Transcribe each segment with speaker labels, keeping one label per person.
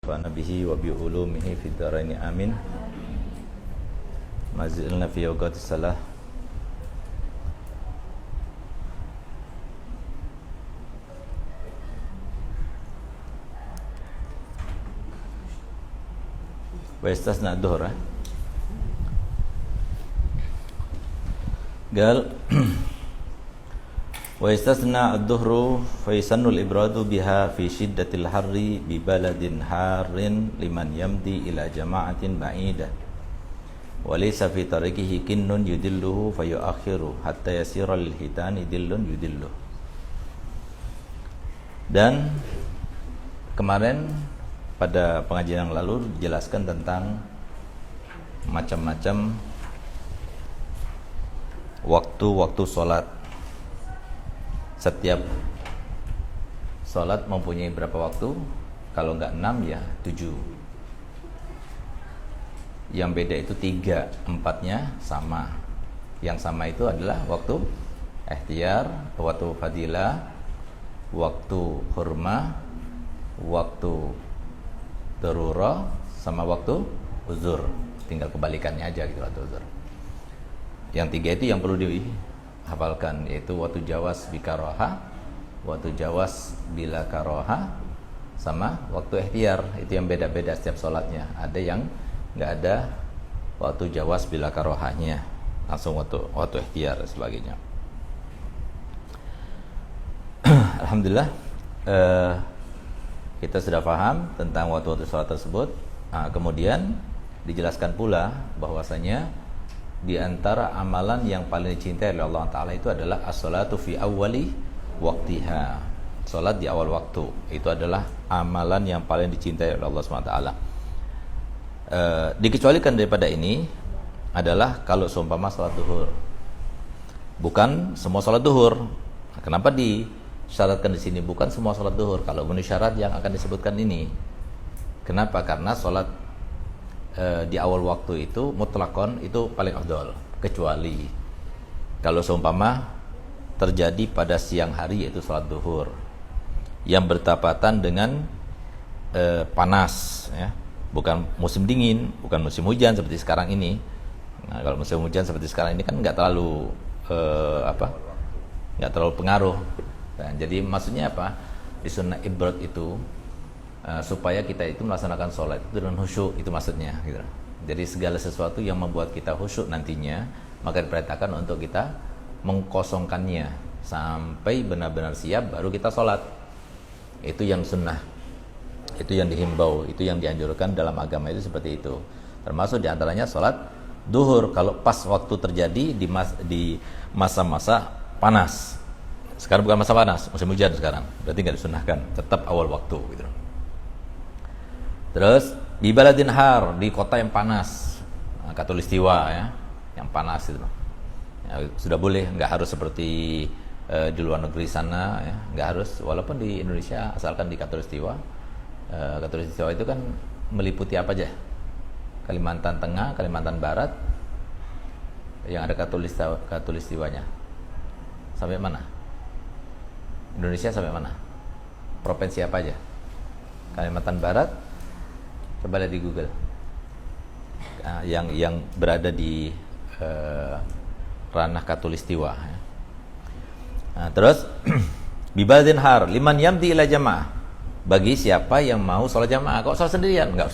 Speaker 1: Nabihi wa bi ulumihi fid dharain amin. Mazilna fi awqatis salah. Wa istasna dhuhra. Gal wa istasna ad-dhuhru fa yasannu al-ibradu biha fi shiddatil harri bi baladin harin liman yamdi ila jama'atin ba'idah wa laysa fi tariqihi kinnun yudilluhu fa yu'akhiru hatta yasira lil hitani dillun yudilluhu. Dan kemarin pada pengajian yang lalu dijelaskan tentang macam-macam waktu-waktu sholat. Setiap sholat mempunyai berapa waktu? Kalau enggak 6 ya 7. Yang beda itu 3, 4-nya sama. Yang sama itu adalah waktu ikhtiyar, waktu fadilah, waktu hurma, waktu darurah, sama waktu uzur. Tinggal kebalikannya aja gitu, waktu uzur. Yang 3 itu yang perlu dihafalkan, yaitu waktu jawas bikaroha, waktu jawas bila karoha, sama waktu ikhtiyar. Itu yang beda-beda setiap sholatnya. Ada yang nggak ada waktu jawas bila karohanya, langsung waktu ikhtiyar dan sebagainya. Alhamdulillah, kita sudah paham tentang waktu-waktu sholat tersebut. Kemudian dijelaskan pula bahwasanya di antara amalan yang paling dicintai oleh Allah Ta'ala itu adalah as-salatu fi awwali waqtiha. Salat di awal waktu itu adalah amalan yang paling dicintai oleh Allah SWT. Dikecualikan daripada ini adalah kalau seumpama salat duhur. Bukan semua salat duhur. Kenapa disyaratkan di sini bukan semua salat duhur? Kalau memenuhi syarat yang akan disebutkan ini. Kenapa? Karena salat di awal waktu itu mutlakon itu paling afdol, kecuali kalau seumpama terjadi pada siang hari, yaitu salat duhur yang bertepatan dengan panas ya. Bukan musim dingin, bukan musim hujan seperti sekarang ini. Nah, kalau musim hujan seperti sekarang ini kan nggak terlalu nggak terlalu pengaruh. Nah, jadi maksudnya apa? Di sunnah ibrad itu supaya kita itu melaksanakan sholat itu dengan khusyuk, itu maksudnya gitu. Jadi segala sesuatu yang membuat kita khusyuk nantinya, maka diperintahkan untuk kita mengkosongkannya sampai benar-benar siap baru kita sholat. Itu yang sunnah, itu yang dihimbau, itu yang dianjurkan dalam agama itu seperti itu. Termasuk diantaranya sholat duhur kalau pas waktu terjadi di masa-masa panas. Sekarang bukan masa panas, musim hujan sekarang, berarti nggak disunahkan, tetap awal waktu gitu. Terus di baladin har, di kota yang panas, Katulistiwa ya, yang panas itu ya, sudah boleh, nggak harus seperti di luar negeri sana ya, nggak harus, walaupun di Indonesia asalkan di Katulistiwa. Katulistiwa itu kan meliputi apa aja? Kalimantan Tengah, Kalimantan Barat, yang ada Katulistiwanya sampai mana? Indonesia sampai mana? Provinsi apa aja? Kalimantan Barat, coba lihat di Google. Yang berada di ranah Katulistiwa ya. Nah, terus bibaladin har liman yamdi ila jamaah, bagi siapa yang mau sholat jamaah. Kalau sholat sendirian nggak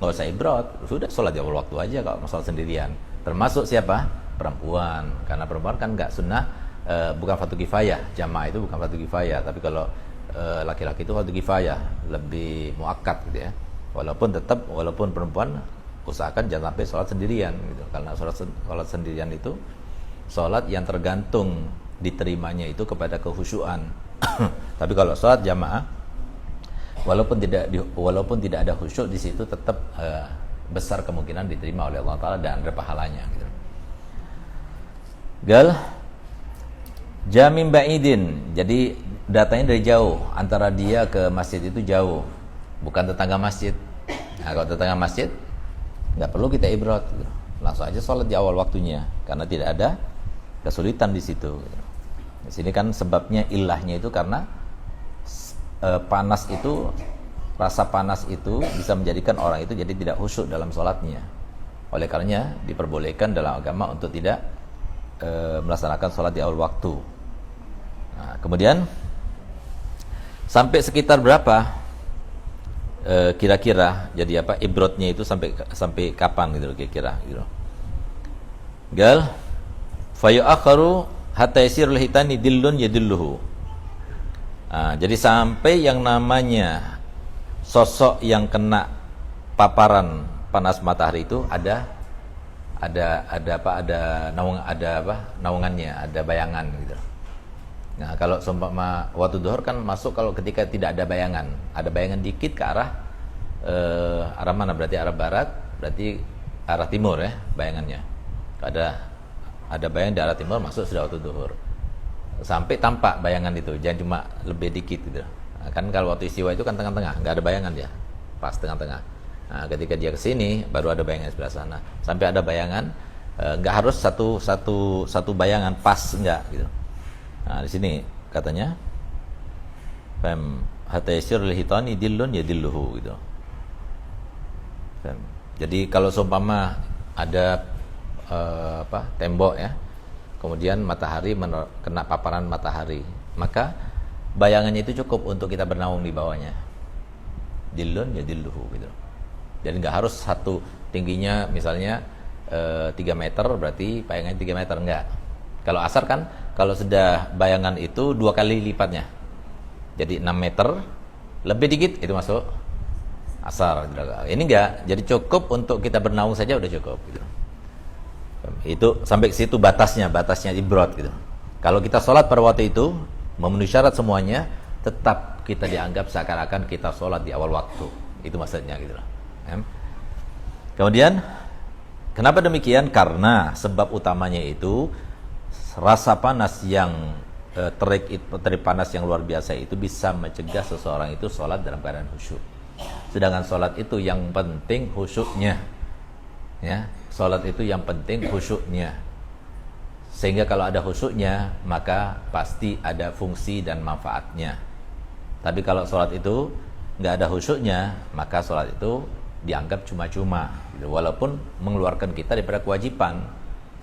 Speaker 1: usah ibrad, sudah sholat di awal waktu aja kalau mau sholat sendirian. Termasuk siapa? Perempuan, karena perempuan kan nggak sunnah, bukan fardu kifayah. Jamaah itu bukan fardu kifayah, tapi kalau laki-laki itu fardu kifayah, lebih muakkad gitu ya. Walaupun perempuan usahakan jangan sampai sholat sendirian gitu, karena sholat sendirian itu sholat yang tergantung diterimanya itu kepada kekhusyuan. Tapi kalau sholat jamaah, walaupun tidak ada khusyuk di situ, tetap besar kemungkinan diterima oleh Allah Ta'ala dan ada pahalanya gitu. Gal jamim ba'idin, jadi datanya dari jauh, antara dia ke masjid itu jauh, bukan tetangga masjid. Nah, kalau tetangga masjid nggak perlu kita ibrad gitu. Langsung aja sholat di awal waktunya, karena tidak ada kesulitan di situ gitu. Di sini kan sebabnya ilahnya itu karena panas itu rasa panas itu bisa menjadikan orang itu jadi tidak khusyuk dalam sholatnya. Oleh karenanya diperbolehkan dalam agama untuk tidak melaksanakan sholat di awal waktu. Nah, kemudian sampai sekitar berapa kira-kira jadi apa ibrotnya itu sampai kapan gitu kira-kira gitu. Gal fayu akharu hatta yasirul hitani dillun yadilluhu. Nah, jadi sampai yang namanya sosok yang kena paparan panas matahari itu ada naungannya, ada bayangan gitu. Nah, kalau seumpama waktu duhur kan masuk kalau ketika tidak ada bayangan dikit ke arah arah mana, berarti arah barat, berarti arah timur ya bayangannya. Ada bayangan di arah timur masuk sudah waktu duhur. Sampai tampak bayangan itu, jangan cuma lebih dikit gitu. Nah, kan kalau waktu istiwa itu kan tengah-tengah, nggak ada bayangan dia, pas tengah-tengah. Nah, ketika dia kesini baru ada bayangan sebelah sana. Sampai ada bayangan, nggak harus satu bayangan pas, nggak gitu. Nah, di sini katanya fam hatta yasirul hitani dillun yadilluhu gitu. Jadi kalau seumpama ada tembok ya, kemudian matahari kena paparan matahari, maka bayangannya itu cukup untuk kita bernaung di bawahnya. Dillun yadilluhu gitu. Jadi nggak harus satu tingginya misalnya 3 meter berarti bayangannya 3 meter, enggak. Kalau asar kan kalau sudah bayangan itu 2 kali lipatnya, jadi 6 meter lebih dikit itu masuk asar. Ini enggak, jadi cukup untuk kita bernaung saja udah cukup gitu. Itu sampai ke situ batasnya ibrot gitu. Kalau kita sholat pada waktu itu memenuhi syarat semuanya, tetap kita dianggap seakan-akan kita sholat di awal waktu. Itu maksudnya gitu loh. Kemudian kenapa demikian? Karena sebab utamanya itu rasa panas yang terik panas yang luar biasa itu bisa mencegah seseorang itu sholat dalam keadaan khusyuk. Sedangkan sholat itu yang penting khusyuknya, ya, sholat itu yang penting khusyuknya. Sehingga kalau ada khusyuknya maka pasti ada fungsi dan manfaatnya. Tapi kalau sholat itu nggak ada khusyuknya, maka sholat itu dianggap cuma-cuma gitu. Walaupun mengeluarkan kita daripada kewajiban.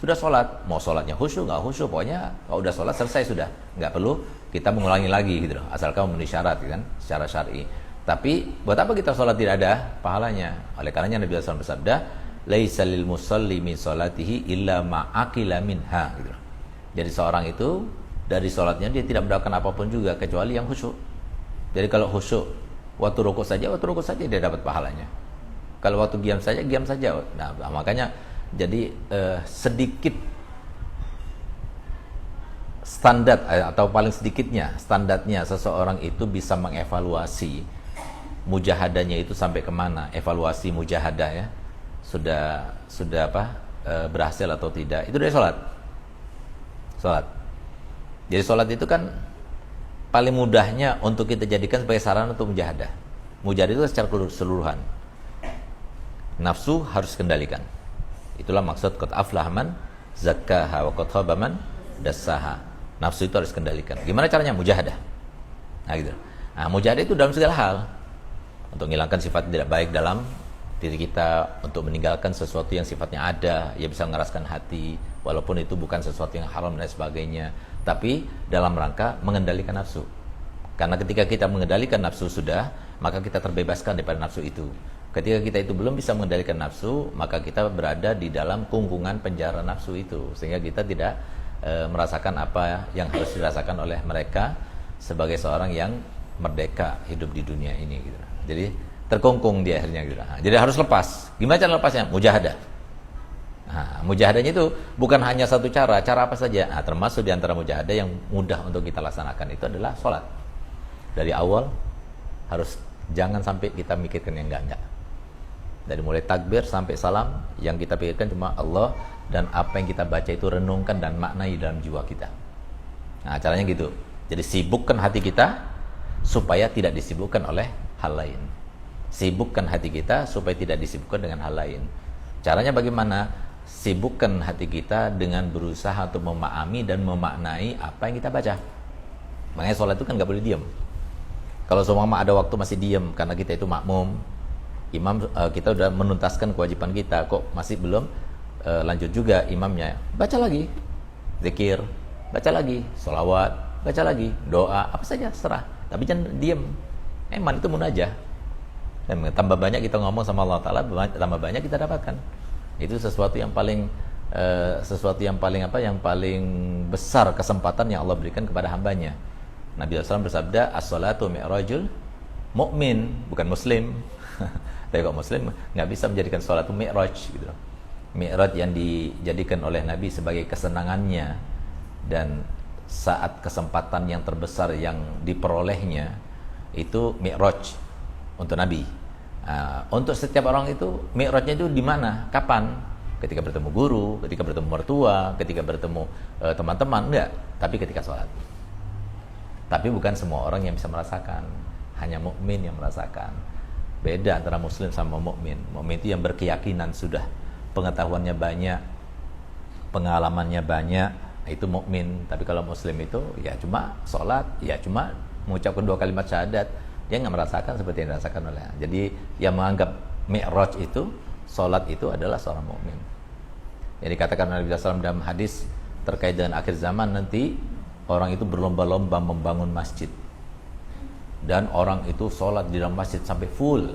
Speaker 1: Sudah sholat, mau sholatnya khusyuk nggak khusyuk, pokoknya kalau udah sholat selesai sudah, nggak perlu kita mengulangi lagi gitu loh, asalkan memenuhi syarat kan secara syar'i. Tapi buat apa kita sholat tidak ada pahalanya? Oleh karenanya Nabi SAW bersabda, laisa lil musalli min sholatihi illa ma'akila minha gitu. Jadi seorang itu dari sholatnya dia tidak mendapatkan apapun juga kecuali yang khusyuk. Jadi kalau khusyuk waktu rukuk saja dia dapat pahalanya. Kalau waktu diam saja. Nah, makanya jadi sedikit standar atau paling sedikitnya standarnya seseorang itu bisa mengevaluasi mujahadahnya itu sampai kemana, evaluasi mujahadah ya sudah berhasil atau tidak, itu dari sholat. Jadi sholat itu kan paling mudahnya untuk kita jadikan sebagai sarana untuk mujahadah. Mujahadah itu secara keseluruhan. Nafsu harus kendalikan. Itulah maksud qad aflaha man zakkaha wa qad khaba man dassaha. Nafsu itu harus kendalikan. Gimana caranya? Mujahadah. Nah gitu. Nah, mujahadah itu dalam segala hal. Untuk menghilangkan sifat tidak baik dalam diri kita, untuk meninggalkan sesuatu yang sifatnya ada, ya bisa mengeraskan hati, walaupun itu bukan sesuatu yang haram dan sebagainya, tapi dalam rangka mengendalikan nafsu. Karena ketika kita mengendalikan nafsu sudah, maka kita terbebaskan daripada nafsu itu. Ketika kita itu belum bisa mengendalikan nafsu, maka kita berada di dalam kungkungan penjara nafsu itu, sehingga kita tidak merasakan apa yang harus dirasakan oleh mereka sebagai seorang yang merdeka hidup di dunia ini gitu. Jadi terkungkung dia akhirnya gitu. Nah, jadi harus lepas. Gimana cara lepasnya? Mujahadah. Nah, mujahadahnya itu bukan hanya satu cara apa saja. Nah, termasuk di antara mujahadah yang mudah untuk kita laksanakan itu adalah sholat. Dari awal harus jangan sampai kita mikirkan yang enggak. Dari mulai takbir sampai salam, yang kita pikirkan cuma Allah dan apa yang kita baca itu renungkan dan maknai dalam jiwa kita. Nah, caranya gitu. Jadi sibukkan hati kita supaya tidak disibukkan oleh hal lain. Sibukkan hati kita supaya tidak disibukkan dengan hal lain. Caranya bagaimana? Sibukkan hati kita dengan berusaha untuk memahami dan memaknai apa yang kita baca. Makanya sholat itu kan gak boleh diam. Kalau seumpama ada waktu masih diam karena kita itu makmum, imam kita udah menuntaskan kewajiban kita, kok masih belum lanjut juga imamnya, baca lagi zikir, baca lagi sholawat, baca lagi doa, apa saja serah, tapi jangan diam. Iman itu munajah, dan tambah banyak kita ngomong sama Allah Ta'ala, tambah banyak kita dapatkan. Itu sesuatu yang paling yang paling besar kesempatan yang Allah berikan kepada hambanya. Nabi SAW bersabda, as-salatu mi'rajul mu'min, bukan muslim. Tapi kok muslim nggak bisa menjadikan salat itu mi'raj gitu. Mi'raj yang dijadikan oleh Nabi sebagai kesenangannya, dan saat kesempatan yang terbesar yang diperolehnya itu mi'raj untuk Nabi. Untuk setiap orang itu mi'rajnya itu di mana? Kapan? Ketika bertemu guru, ketika bertemu mertua, ketika bertemu teman-teman, enggak, tapi ketika sholat. Tapi bukan semua orang yang bisa merasakan, hanya mukmin yang merasakan. Beda antara muslim sama mukmin. Mukmin itu yang berkeyakinan sudah, pengetahuannya banyak, pengalamannya banyak, itu mukmin. Tapi kalau muslim itu ya cuma sholat, ya cuma mengucapkan 2 kalimat syahadat, dia nggak merasakan seperti yang dirasakan oleh. Jadi yang menganggap mi'raj itu, sholat itu adalah seorang mukmin. Jadi katakan Nabi SAW dalam hadis terkait dengan akhir zaman, nanti orang itu berlomba-lomba membangun masjid, dan orang itu sholat di dalam masjid sampai full,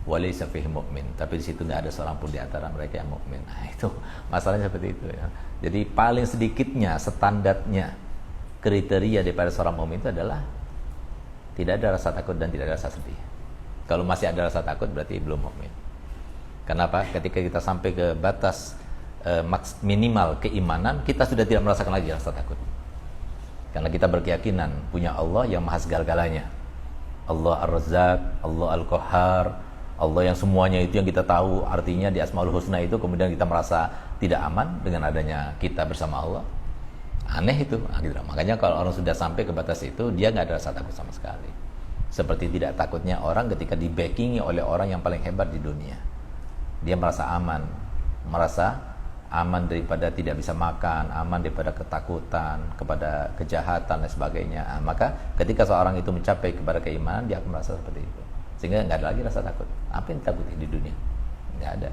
Speaker 1: walaysa fihi mu'min, tapi di situ nggak ada seorang pun di antara mereka yang mukmin. Nah, itu masalahnya seperti itu ya. Jadi paling sedikitnya standarnya kriteria daripada seorang mukmin itu adalah tidak ada rasa takut dan tidak ada rasa sedih. Kalau masih ada rasa takut berarti belum mukmin. Kenapa? Ketika kita sampai ke batas minimal keimanan, kita sudah tidak merasakan lagi rasa takut. Karena kita berkeyakinan punya Allah yang maha segala-galanya. Allah Ar-Razzaq, Allah Al-Qahhar, Allah yang semuanya itu yang kita tahu artinya di Asmaul Husna itu, kemudian kita merasa tidak aman dengan adanya kita bersama Allah. Aneh itu. Gitu. Makanya kalau orang sudah sampai ke batas itu, dia nggak ada rasa takut sama sekali. Seperti tidak takutnya orang ketika di-backingi oleh orang yang paling hebat di dunia. Dia merasa aman daripada tidak bisa makan, aman daripada ketakutan, kepada kejahatan dan sebagainya. Maka ketika seorang itu mencapai kepada keimanan, dia akan merasa seperti itu, sehingga nggak ada lagi rasa takut. Apa yang ditakuti di dunia? Nggak ada,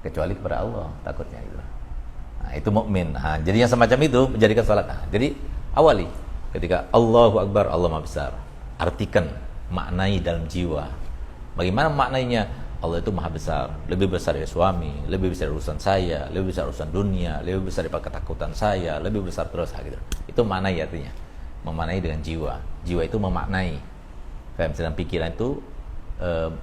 Speaker 1: kecuali kepada Allah takutnya gitu. Nah, itu mukmin. Jadi yang semacam itu menjadikan salat. Jadi awali ketika Allahu Akbar, Allah Maha Besar, artikan, maknai dalam jiwa. Bagaimana maknainya? Allah itu maha besar, lebih besar dari suami, lebih besar dari urusan saya, lebih besar urusan dunia, lebih besar daripada ketakutan saya, lebih besar terus gitu. Itu maknai artinya. Memaknai dengan jiwa. Jiwa itu memaknai. Sedang pikiran itu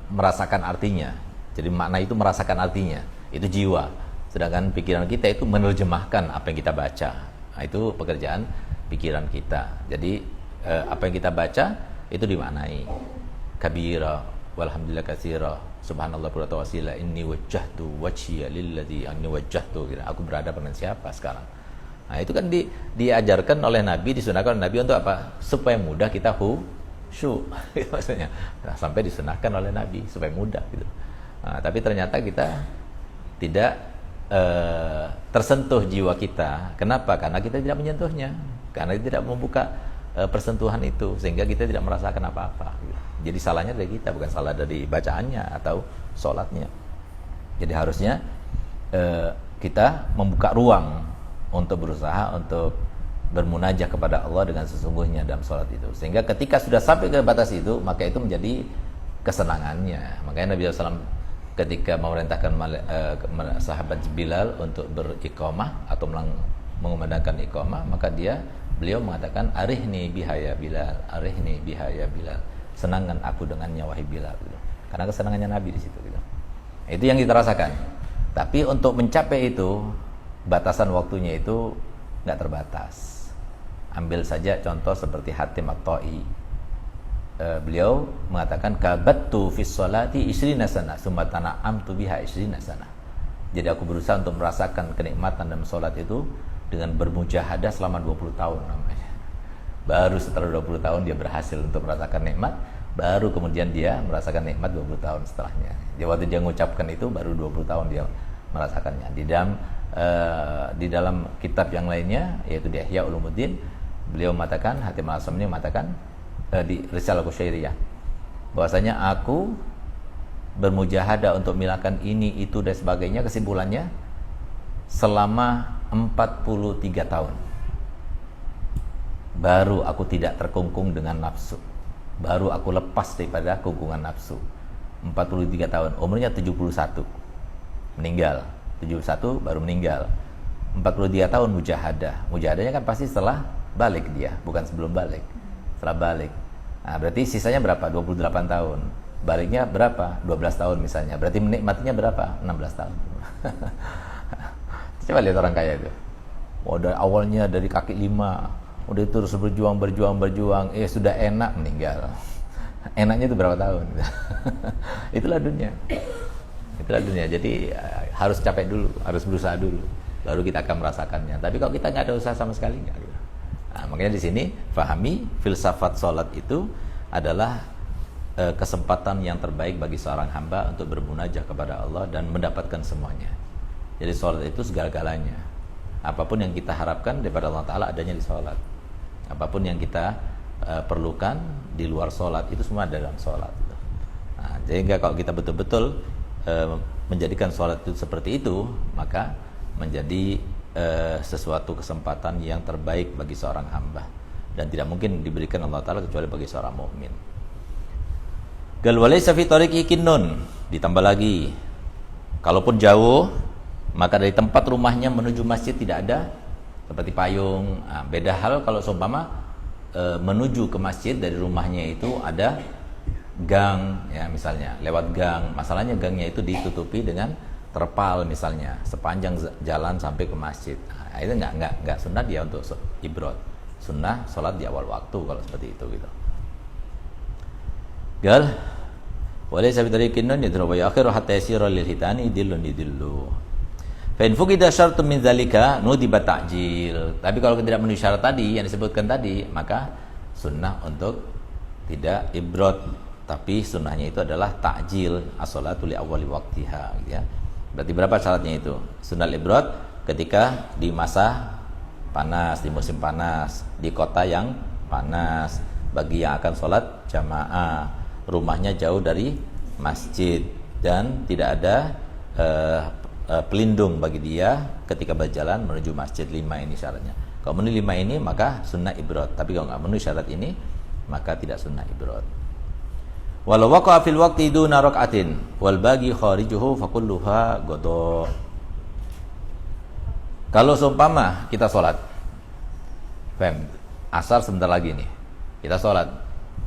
Speaker 1: merasakan artinya. Jadi makna itu merasakan artinya. Itu jiwa. Sedangkan pikiran kita itu menerjemahkan apa yang kita baca. Nah, itu pekerjaan pikiran kita. Jadi apa yang kita baca itu dimaknai. Kabira walhamdulillah katsira. Subhanallah pura tawasila, inni wajjahtu wajhiya lilladzi anni wajjahtu. Aku berhadapan dengan siapa sekarang? Nah, itu kan diajarkan oleh Nabi, disunahkan oleh Nabi untuk apa? Supaya mudah kita khusyuk. Gitu maksudnya. Nah, sampai disunahkan oleh Nabi supaya mudah gitu. Nah, tapi ternyata kita tidak tersentuh jiwa kita. Kenapa? Karena kita tidak menyentuhnya. Karena kita tidak membuka persentuhan itu, sehingga kita tidak merasakan apa-apa gitu. Jadi salahnya dari kita, bukan salah dari bacaannya atau sholatnya. Jadi harusnya kita membuka ruang untuk berusaha untuk bermunajah kepada Allah dengan sesungguhnya dalam sholat itu. Sehingga ketika sudah sampai ke batas itu, maka itu menjadi kesenangannya. Makanya Nabi SAW ketika memerintahkan sahabat Bilal untuk beriqamah atau mengumandangkan iqamah, maka beliau mengatakan, arihni bihaya Bilal, arihni bihaya Bilal. Senangkan aku dengannya wahai Bilal gitu. Karena kesenangannya Nabi di situ gitu. Itu yang kita rasakan. Tapi untuk mencapai itu, batasan waktunya itu nggak terbatas. Ambil saja contoh seperti Hatim At-Ta'i. Beliau mengatakan, kabattu fis sholati 20 sana summa tana'amtu biha 20 sana. Jadi aku berusaha untuk merasakan kenikmatan dalam sholat itu dengan bermujahadah selama 20 tahun namanya. Baru setelah 20 tahun dia berhasil untuk merasakan nikmat, baru kemudian dia merasakan nikmat 20 tahun setelahnya. Jadi waktu dia mengucapkan itu baru 20 tahun dia merasakannya. Di dalam kitab yang lainnya, yaitu di Ihya Ulumuddin, beliau mengatakan, Hatim Al-Asam ini mengatakan, di Risalah Qusyairiyah, bahwasanya aku bermujahadah untuk melakukan ini, itu dan sebagainya, kesimpulannya selama 43 tahun baru aku tidak terkungkung dengan nafsu, baru aku lepas daripada kungkungan nafsu. 43 tahun, umurnya 71 meninggal, 71 baru meninggal. 43 tahun mujahadah. Mujahadahnya kan pasti setelah balik dia, bukan sebelum balik. Setelah balik. Nah, berarti sisanya berapa? 28 tahun. Baliknya berapa? 12 tahun misalnya. Berarti menikmatinya berapa? 16 tahun. Coba lihat orang kaya itu. Oh, dari awalnya dari kaki 5, udah terus berjuang, sudah enak, meninggal. Enaknya itu berapa tahun? Itulah dunia. Itulah dunia. Jadi harus capek dulu, harus berusaha dulu, baru kita akan merasakannya. Tapi kalau kita nggak ada usaha sama sekali, nggak. Nah, makanya di sini pahami filsafat sholat itu adalah kesempatan yang terbaik bagi seorang hamba untuk bermunajah kepada Allah dan mendapatkan semuanya. Jadi sholat itu segala-galanya. Apapun yang kita harapkan daripada Allah Ta'ala adanya di sholat. Apapun yang kita perlukan di luar sholat itu semua ada dalam sholat. Nah, sehingga kalau kita betul-betul menjadikan sholat itu seperti itu, maka menjadi sesuatu kesempatan yang terbaik bagi seorang hamba dan tidak mungkin diberikan Allah Ta'ala kecuali bagi seorang mukmin. Gal walaysa fi tariqi kinnun, ditambah lagi, kalaupun jauh, maka dari tempat rumahnya menuju masjid tidak ada seperti payung. Nah, beda hal kalau seumpama menuju ke masjid dari rumahnya itu ada gang, ya misalnya lewat gang. Masalahnya gangnya itu ditutupi dengan terpal misalnya sepanjang jalan sampai ke masjid. Nah, itu nggak sunnah dia untuk ibrod. Sunnah sholat di awal waktu kalau seperti itu gitu. Gal walaysa bi tariqin yadru wa yakhiru hatta yasira lil hitani dillu. Fa in fuqida syartun min dzalika nudiba ta'jil. Tapi kalau tidak memenuhi syarat tadi yang disebutkan tadi, maka sunnah untuk tidak ibrod. Tapi sunnahnya itu adalah ta'jil as-shalatu li awwali waqtiha, gitu ya. Berarti berapa syaratnya itu? Sunnah ibrod ketika di masa panas, di musim panas, di kota yang panas, bagi yang akan sholat jamaah, rumahnya jauh dari masjid dan tidak ada pelindung bagi dia ketika berjalan menuju masjid. 5 ini syaratnya. Kalau memenuhi 5 ini maka sunnah ibrod. Tapi kalau nggak memenuhi syarat ini maka tidak sunnah ibrod. Walau waqa'a fil waqti duna rak'atin wal bagi kharijuhu fa kulluha qada. Kalau seumpama kita sholat, asar sebentar lagi nih, kita sholat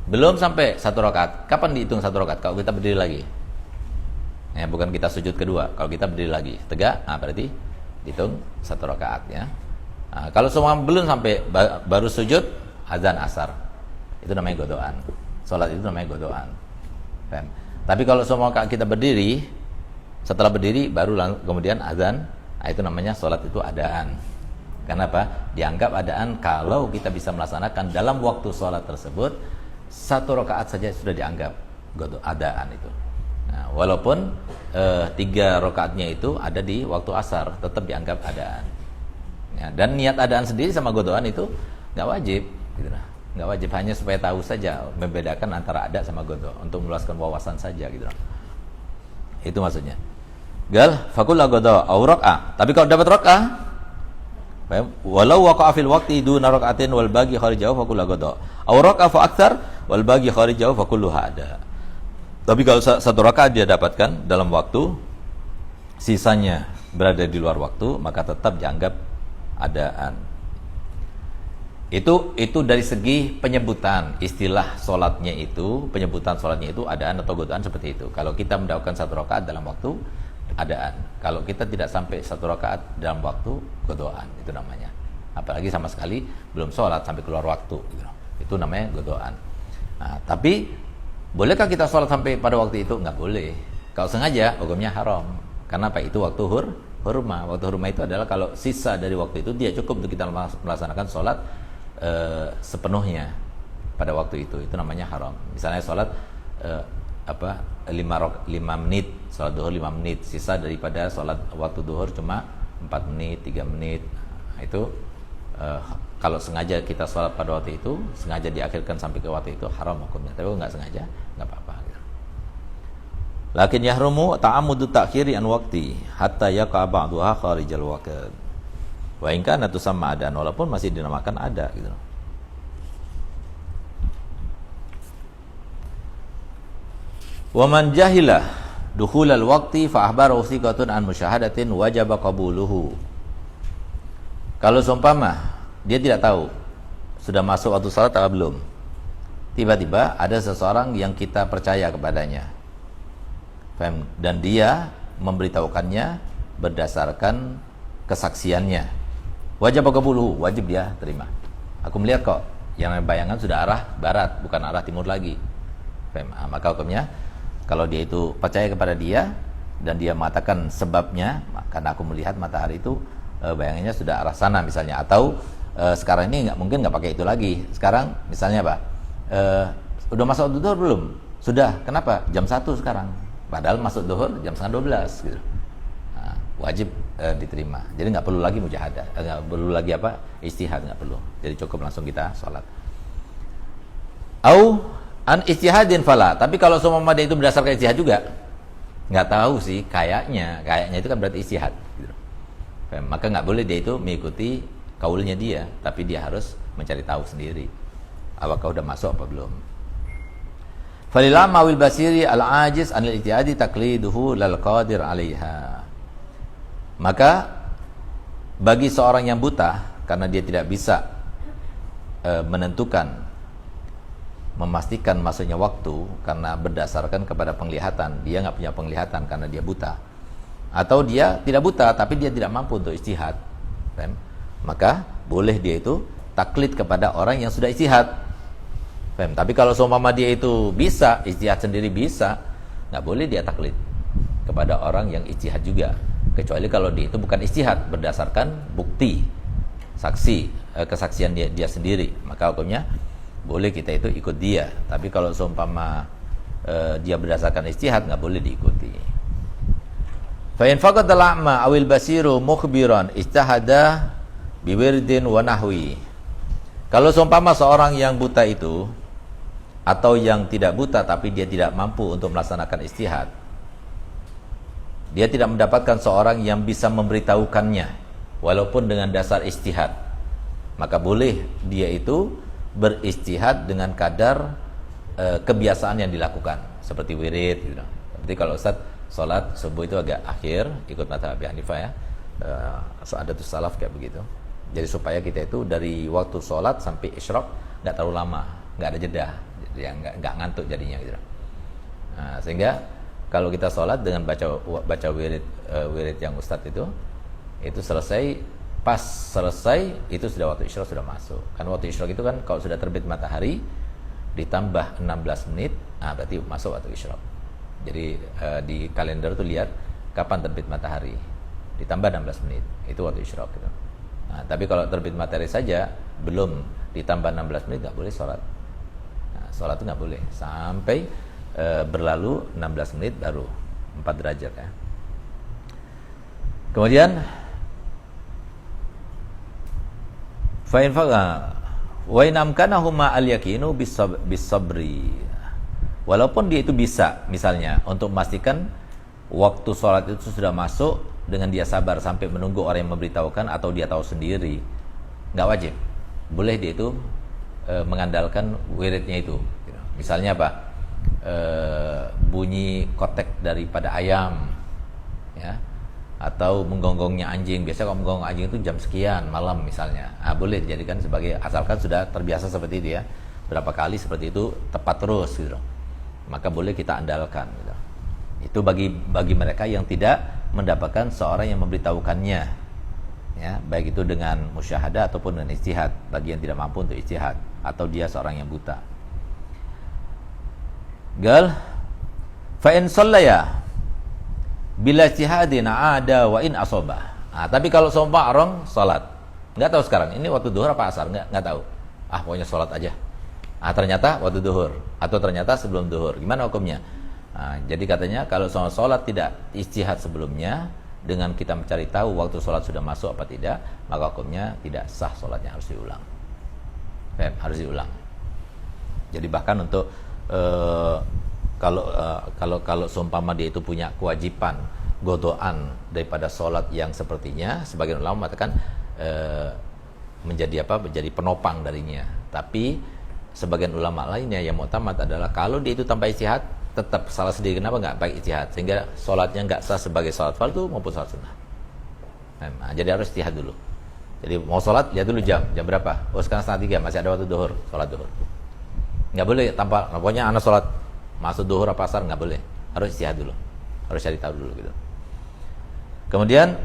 Speaker 1: belum sampai 1 rakaat. Kapan dihitung 1 rakaat? Kalau kita berdiri lagi, ya, bukan kita sujud kedua. Kalau kita berdiri lagi tegak, berarti dihitung 1 rakaat ya. Nah, kalau semua belum sampai baru sujud, azan asar, itu namanya godoan. Sholat itu namanya godoan. Tapi kalau semua kita berdiri, setelah berdiri baru kemudian azan, itu namanya sholat itu adaan. Kenapa? Dianggap adaan kalau kita bisa melaksanakan dalam waktu sholat tersebut 1 rakaat saja sudah dianggap adaan itu. Nah, walaupun 3 rakaatnya itu ada di waktu asar, tetap dianggap adaan. Ya, dan niat adaan sendiri sama godoan itu nggak wajib, gitu lah. Nggak wajib, hanya supaya tahu saja membedakan antara ada sama godo, untuk meluaskan wawasan saja gitu. Itu maksudnya. Gal fakul godo au rakaah. Tapi kalau dapat rakaah, walau waqa'a fil waqti duna raka'atin wal bagi kharijahu fakul godo. Au rakaah fa aktsar wal bagi kharijahu fakulluha ada. Tapi kalau 1 rakaat dia dapatkan dalam waktu, sisanya berada di luar waktu, maka tetap dianggap adaan. Itu dari segi penyebutan istilah sholatnya itu, penyebutan sholatnya itu adaan atau godoan seperti itu. Kalau kita mendapatkan 1 rakaat dalam waktu, adaan. Kalau kita tidak sampai 1 rakaat dalam waktu, godoan itu namanya. Apalagi sama sekali belum sholat sampai keluar waktu, gitu. Itu namanya godoan. Nah, tapi bolehkah kita sholat sampai pada waktu itu? Nggak boleh. Kalau sengaja, hukumnya haram. Karena apa? Itu waktu hurma. Waktu hurma itu adalah kalau sisa dari waktu itu dia cukup untuk kita melaksanakan sholat sepenuhnya pada waktu itu namanya haram. Misalnya sholat 5 menit, sholat duhur 5 menit, sisa daripada sholat waktu duhur cuma 4 menit, 3 menit, nah, itu Kalau sengaja kita sholat pada waktu itu, sengaja diakhirkan sampai ke waktu itu, haram hukumnya. Tapi kalau nggak sengaja, nggak apa-apa. Gitu. Lakin yahrumu ta'amudu ta'khiri an waqti hatta yaqa ba'duha kharijal waqt. Wa in kana tusamma adan, walaupun masih dinamakan ada gitu. Wa man jahila dukhulal waqti fa akhbarahu thiqatun an musyahadatin wajaba qabuluhu. Kalau seumpama dia tidak tahu sudah masuk waktu salat atau belum, tiba-tiba ada seseorang yang kita percaya kepadanya, dan dia memberitahukannya berdasarkan kesaksiannya, wajib qabuluhu, wajib dia terima. Aku melihat kok yang bayangan sudah arah barat, bukan arah timur lagi. Maka hukumnya, kalau dia itu percaya kepada dia dan dia mengatakan sebabnya, karena aku melihat matahari itu bayangannya sudah arah sana misalnya, atau sekarang ini mungkin nggak pakai itu lagi. Sekarang misalnya apa? Udah masuk waktu duhur belum? Sudah. Kenapa? Jam 1 sekarang. Padahal masuk duhur jam setengah 12 gitu. Nah, wajib diterima. Jadi nggak perlu lagi mujahadah, nggak perlu lagi apa? Ijtihad, nggak perlu. Jadi cukup langsung kita sholat. Au an ijtihadin fala. Tapi kalau semua dia itu berdasarkan ijtihad juga, nggak tahu sih, kayaknya itu kan berarti ijtihad gitu. Maka nggak boleh dia itu mengikuti kaulnya dia, tapi dia harus mencari tahu sendiri apakah udah masuk apa belum. Falilama wil basiri al-ajiz anil ijtihadi taqliduhu lal qadir 'alaiha. Maka bagi seorang yang buta, karena dia tidak bisa menentukan, memastikan masuknya waktu karena berdasarkan kepada penglihatan, dia nggak punya penglihatan karena dia buta, atau dia tidak buta tapi dia tidak mampu untuk ijtihad, maka boleh dia itu taklid kepada orang yang sudah ijtihad. Tapi kalau seumpama dia itu bisa ijtihad sendiri, bisa, nggak boleh dia taklid kepada orang yang ijtihad juga, kecuali kalau dia itu bukan ijtihad berdasarkan bukti, saksi, kesaksian dia sendiri, maka hukumnya boleh kita itu ikut dia. Tapi kalau seumpama dia berdasarkan ijtihad, nggak boleh diikuti. Fa in faqada al-a'ma awil basiru mukhbiran ijtahada biwirdin wa nahwi. Kalau seumpama seorang yang buta itu, atau yang tidak buta tapi dia tidak mampu untuk melaksanakan ijtihad, dia tidak mendapatkan seorang yang bisa memberitahukannya walaupun dengan dasar ijtihad, maka boleh dia itu berijtihad dengan kadar kebiasaan yang dilakukan, seperti wirid gitu. Seperti kalau Ustaz sholat subuh itu agak akhir, ikut mazhab Abi Hanifah ya, Sa'adatus salaf kayak begitu. Jadi supaya kita itu dari waktu sholat sampai isyraq nggak terlalu lama, nggak ada jeda, jadi nggak ngantuk jadinya gitu. Nah, sehingga kalau kita sholat dengan baca wirid yang Ustadz itu selesai, pas selesai itu sudah waktu isyraq sudah masuk. Kan waktu isyraq itu kan kalau sudah terbit matahari ditambah 16 menit, nah berarti masuk waktu isyraq. Jadi di kalender tuh lihat kapan terbit matahari, ditambah 16 menit itu waktu isyraq gitu. Nah, tapi kalau terbit matahari saja belum ditambah 16 menit nggak boleh sholat. Nah, sholat itu nggak boleh sampai berlalu 16 menit baru 4 derajat ya. Kemudian fa in faqa wa in amkanahuma al-yaqinu bis-sabri. Walaupun dia itu bisa misalnya untuk memastikan waktu sholat itu sudah masuk dengan dia sabar sampai menunggu orang yang memberitahukan, atau dia tahu sendiri, nggak wajib. Boleh dia itu mengandalkan wiridnya itu. Misalnya apa? Bunyi kotek daripada ayam, ya, atau menggonggongnya anjing. Biasa kalau menggonggong anjing itu jam sekian malam misalnya. Boleh dijadikan sebagai, asalkan sudah terbiasa seperti itu ya. Berapa kali seperti itu tepat terus gitu. Maka boleh kita andalkan gitu. Itu bagi mereka yang tidak mendapatkan seorang yang memberitahukannya, ya, baik itu dengan musyahadah ataupun dengan ijtihad, bagi yang tidak mampu untuk ijtihad atau dia seorang yang buta. Gal fa in shallaya bila ijtihadin ada wa in asaba. Tapi kalau seumpama orang salat nggak tahu sekarang ini waktu duhur apa asar, nggak tahu, pokoknya salat aja, ternyata waktu duhur atau ternyata sebelum duhur, gimana hukumnya? Jadi katanya kalau sholat tidak ijtihad sebelumnya, dengan kita mencari tahu waktu sholat sudah masuk apa tidak, maka hukumnya tidak sah sholatnya, harus diulang. Harus diulang. Jadi bahkan untuk kalau seumpama dia itu punya kewajiban godoan daripada sholat yang sepertinya, sebagian ulama mengatakan menjadi penopang darinya. Tapi sebagian ulama lainnya yang mu'tamad adalah kalau dia itu tanpa ijtihad tetap salah sendiri. Kenapa nggak baik ijtihad? Sehingga sholatnya nggak sah sebagai sholat fardu maupun sholat sunnah. Nah, jadi harus ijtihad dulu. Jadi mau sholat lihat dulu jam berapa. Oh sekarang 2:30, masih ada waktu duhur, sholat duhur. Nggak boleh tanpa, pokoknya anak sholat masuk duhur apa asar nggak boleh. Harus ijtihad dulu, harus cari tahu dulu gitu. Kemudian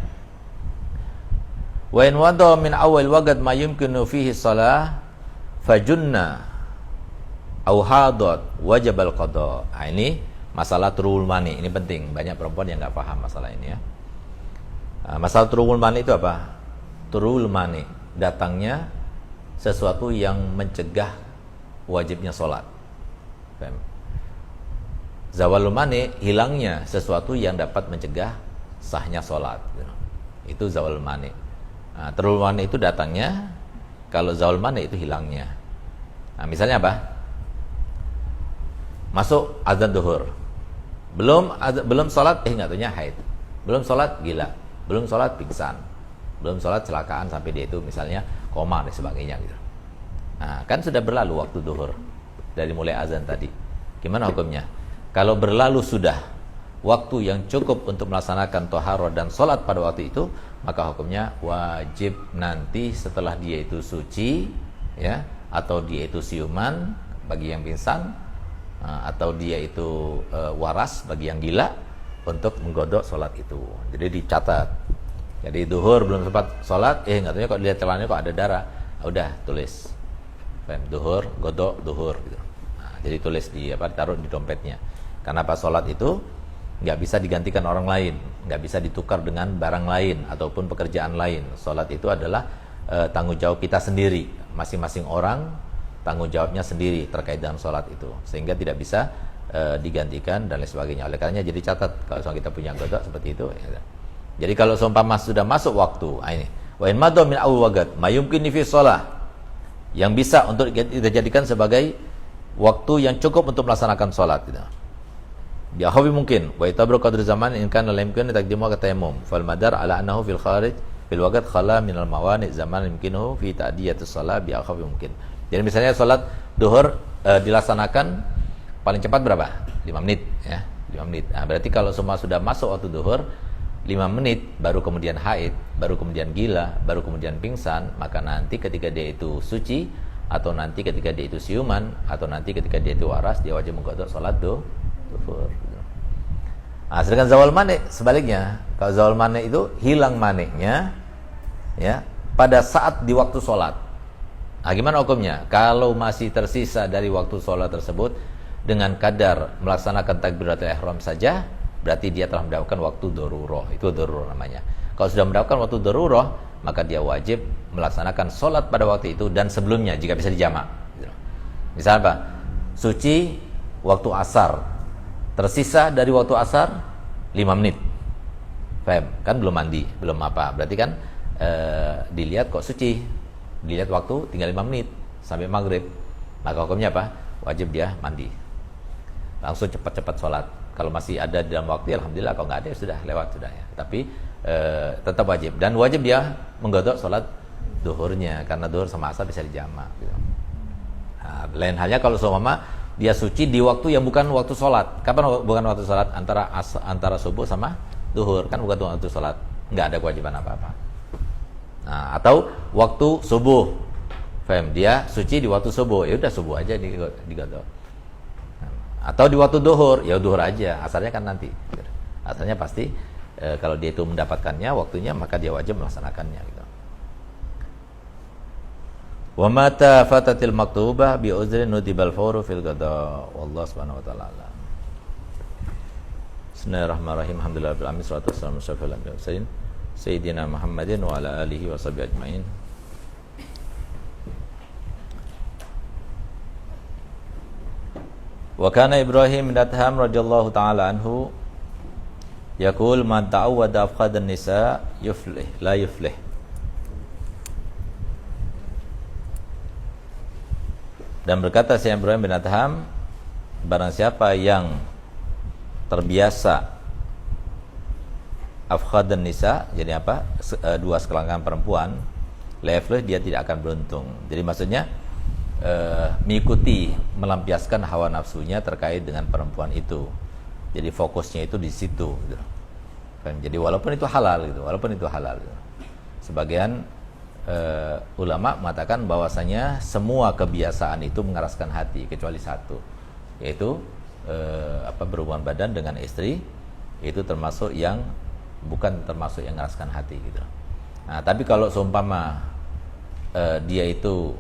Speaker 1: wa in wada min awal waqt ma yumkinu fihi shalah fajunna au hadat wajib al-qada. Nah, ini masalah turul mani, ini penting. Banyak perempuan yang enggak paham masalah ini ya. Masalah turul mani itu apa? Turul mani, datangnya sesuatu yang mencegah wajibnya sholat. Zawalul mani, hilangnya sesuatu yang dapat mencegah sahnya sholat. Itu zawalul mani. Turul mani itu datangnya, kalau zawalul mani itu hilangnya. Nah, misalnya apa? Masuk azan duhur, belum sholat, nggak taunya haid, belum sholat gila, belum sholat pingsan, belum sholat celakaan sampai dia itu misalnya koma dan sebagainya gitu. Nah, kan sudah berlalu waktu duhur dari mulai azan tadi. Gimana hukumnya? Kalau berlalu sudah waktu yang cukup untuk melaksanakan toharoh dan sholat pada waktu itu, maka hukumnya wajib nanti setelah dia itu suci, ya, atau dia itu siuman bagi yang pingsan, atau dia itu waras bagi yang gila, untuk menggodok sholat itu. Jadi dicatat. Jadi duhur belum sempat sholat, nggak tahunya kok dilihat celananya kok ada darah. Udah tulis, duhur, godok duhur gitu. Nah, jadi tulis taruh di dompetnya. Karena pas sholat itu nggak bisa digantikan orang lain, nggak bisa ditukar dengan barang lain ataupun pekerjaan lain. Sholat itu adalah tanggung jawab kita sendiri, masing-masing orang tanggung jawabnya sendiri terkait dengan sholat itu, sehingga tidak bisa digantikan dan lain sebagainya. Oleh karenanya jadi catat kalau kita punya godok seperti itu. Ya. Jadi kalau seumpama sudah masuk waktu, ini wa in madha min awwal waqt ma yumkin fi shalah, yang bisa untuk kita jadikan sebagai waktu yang cukup untuk melaksanakan sholat gitu. Ya khafi mungkin wa itabru qadr zaman in kana la yumkin taqdimu ka tayammum fal madar ala annahu fil kharij fil waqt khala min al mawani zaman yumkinuhu fi ta'diyatis shalah bi khafi mungkin. Jadi misalnya sholat duhur dilaksanakan paling cepat berapa? 5 menit ya, 5 menit. Nah, berarti kalau semua sudah masuk waktu duhur 5 menit, baru kemudian haid, baru kemudian gila, baru kemudian pingsan, maka nanti ketika dia itu suci, atau nanti ketika dia itu siuman, atau nanti ketika dia itu waras, dia wajib mengqadha sholat duhur. Nah, sedangkan zawal mani sebaliknya. Kalau zawal mani itu hilang maninya ya pada saat di waktu sholat. Nah, gimana hukumnya? Kalau masih tersisa dari waktu sholat tersebut dengan kadar melaksanakan takbiratul ihram saja, berarti dia telah mendapatkan waktu darurah. Itu darurah namanya. Kalau sudah mendapatkan waktu darurah, maka dia wajib melaksanakan sholat pada waktu itu dan sebelumnya jika bisa dijamak. Misal apa? Suci waktu asar, tersisa dari waktu asar 5 menit. Paham? Kan belum mandi, belum apa. Berarti kan dilihat kok suci, dilihat waktu tinggal 5 menit sampai maghrib, maka hukumnya apa? Wajib dia mandi, langsung cepat-cepat sholat. Kalau masih ada dalam waktu, alhamdulillah. Kalau nggak ada ya sudah lewat sudah ya. Tapi tetap wajib, dan wajib dia menggodok sholat duhurnya, karena duhur sama asar bisa dijamak gitu. Nah, lain halnya kalau seumpama dia suci di waktu yang bukan waktu sholat. Kapan bukan waktu sholat? Antara subuh sama duhur, kan bukan waktu sholat, nggak ada kewajiban apa-apa. Nah, atau waktu subuh, dia suci di waktu subuh, ya udah subuh aja digodok. Atau di waktu duhur, ya duhur aja, asarnya kan nanti. Asarnya pasti kalau dia itu mendapatkannya waktunya, maka dia wajib melaksanakannya gitu. Wa mata fatatil maktubah bi uzrin nudibal fawru fil qada. Wallahu subhanahu wa ta'ala. Bismillahirrahmanirrahim. Alhamdulillahirabbil alamin. Wassalatu wassalamu ala asyrofil Sayyidina Muhammadin wa ala alihi wa sahbihi ajma'in. Wa kana Ibrahim bin Adham radhiyallahu ta'ala anhu Yaqul man ta'awwada afqadan nisa yuflih la yuflih. Dan berkata Syekh Ibrahim bin Adham, barang siapa yang terbiasa afqadan nisa, jadi apa? Dua sekelangkaan perempuan, la yuflih, dia tidak akan beruntung. Jadi maksudnya mengikuti, melampiaskan hawa nafsunya terkait dengan perempuan itu. Jadi fokusnya itu di situ gitu. Jadi walaupun itu halal gitu, Sebagian ulama mengatakan bahwasanya semua kebiasaan itu mengeraskan hati kecuali satu, yaitu berhubungan badan dengan istri, itu termasuk yang bukan termasuk yang mengeraskan hati gitu. Nah, tapi kalau seumpama dia itu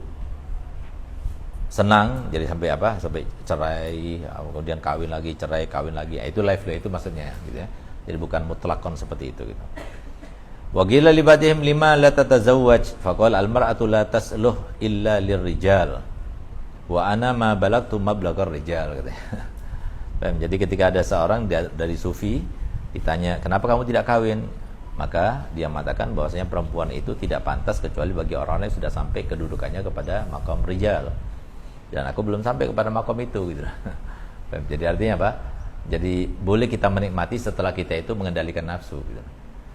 Speaker 1: senang, jadi sampai cerai, kemudian kawin lagi, cerai, kawin lagi, itu life itu maksudnya gitu ya. Jadi bukan mutlakon seperti itu gitu. Wa qila li badihim lima la tatazawwaj faqala al mar'atu la tasluh illa lirrijal wa ana ma balagtu mablaghar rijal gitu. Jadi ketika ada seorang dari sufi ditanya, "Kenapa kamu tidak kawin?" Maka dia mengatakan bahwasanya perempuan itu tidak pantas kecuali bagi orang yang sudah sampai kedudukannya kepada maqam rijal. Dan aku belum sampai kepada makom itu gitu. Jadi artinya apa? Jadi boleh kita menikmati setelah kita itu mengendalikan nafsu gitu.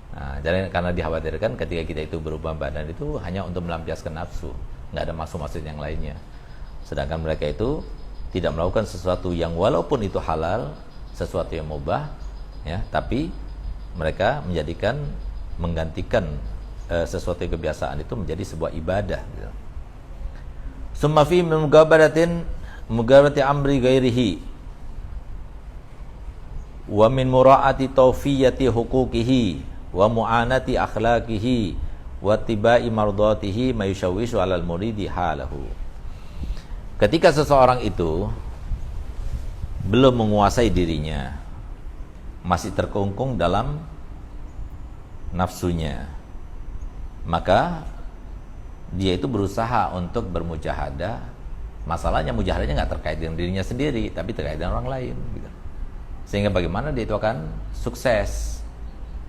Speaker 1: Nah, jadi karena dikhawatirkan ketika kita itu berubah badan itu hanya untuk melampiaskan nafsu, nggak ada maksud-maksud yang lainnya. Sedangkan mereka itu tidak melakukan sesuatu yang walaupun itu halal, sesuatu yang mubah, ya, tapi mereka menggantikan sesuatu yang kebiasaan itu menjadi sebuah ibadah gitu. Summa fi mugabaratin amri ghairihi wa min mura'ati tawfiyati huquqihi wa mu'anati akhlaqihi wa tibai mardatihi ma yushawishu 'alal muridi halahu. Ketika seseorang itu belum menguasai dirinya, masih terkungkung dalam nafsunya, maka dia itu berusaha untuk bermujahadah. Masalahnya mujahadahnya nggak terkait dengan dirinya sendiri, tapi terkait dengan orang lain gitu. Sehingga bagaimana dia itu akan sukses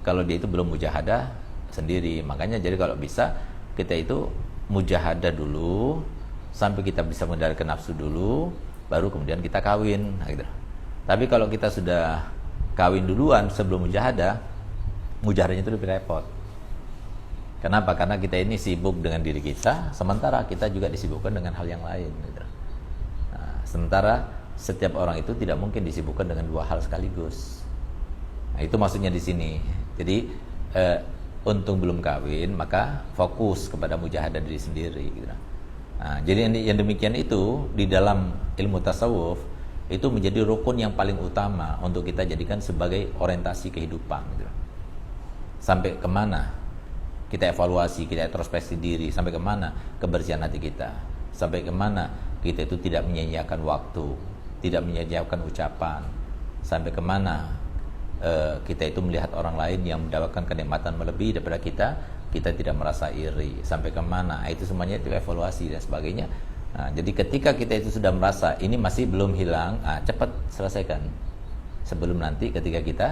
Speaker 1: kalau dia itu belum mujahadah sendiri. Makanya jadi kalau bisa kita itu mujahadah dulu sampai kita bisa mengendalikan nafsu dulu, baru kemudian kita kawin gitu. Tapi kalau kita sudah kawin duluan sebelum mujahadah, mujahadahnya itu lebih repot. Kenapa? Karena kita ini sibuk dengan diri kita, sementara kita juga disibukkan dengan hal yang lain gitu. Nah, sementara setiap orang itu tidak mungkin disibukkan dengan dua hal sekaligus. Nah, itu maksudnya di sini. Jadi untung belum kawin, maka fokus kepada mujahadah diri sendiri gitu. Nah, jadi yang demikian itu di dalam ilmu tasawuf itu menjadi rukun yang paling utama untuk kita jadikan sebagai orientasi kehidupan gitu. Sampai kemana kita evaluasi, kita introspeksi diri, sampai kemana kebersihan hati kita, sampai kemana kita itu tidak menyia-nyiakan waktu, tidak menyia-nyiakan ucapan, sampai kemana kita itu melihat orang lain yang mendapatkan kenikmatan melebihi daripada kita tidak merasa iri, sampai kemana, itu semuanya itu evaluasi dan sebagainya. Nah, jadi ketika kita itu sudah merasa ini masih belum hilang, cepat selesaikan sebelum nanti ketika kita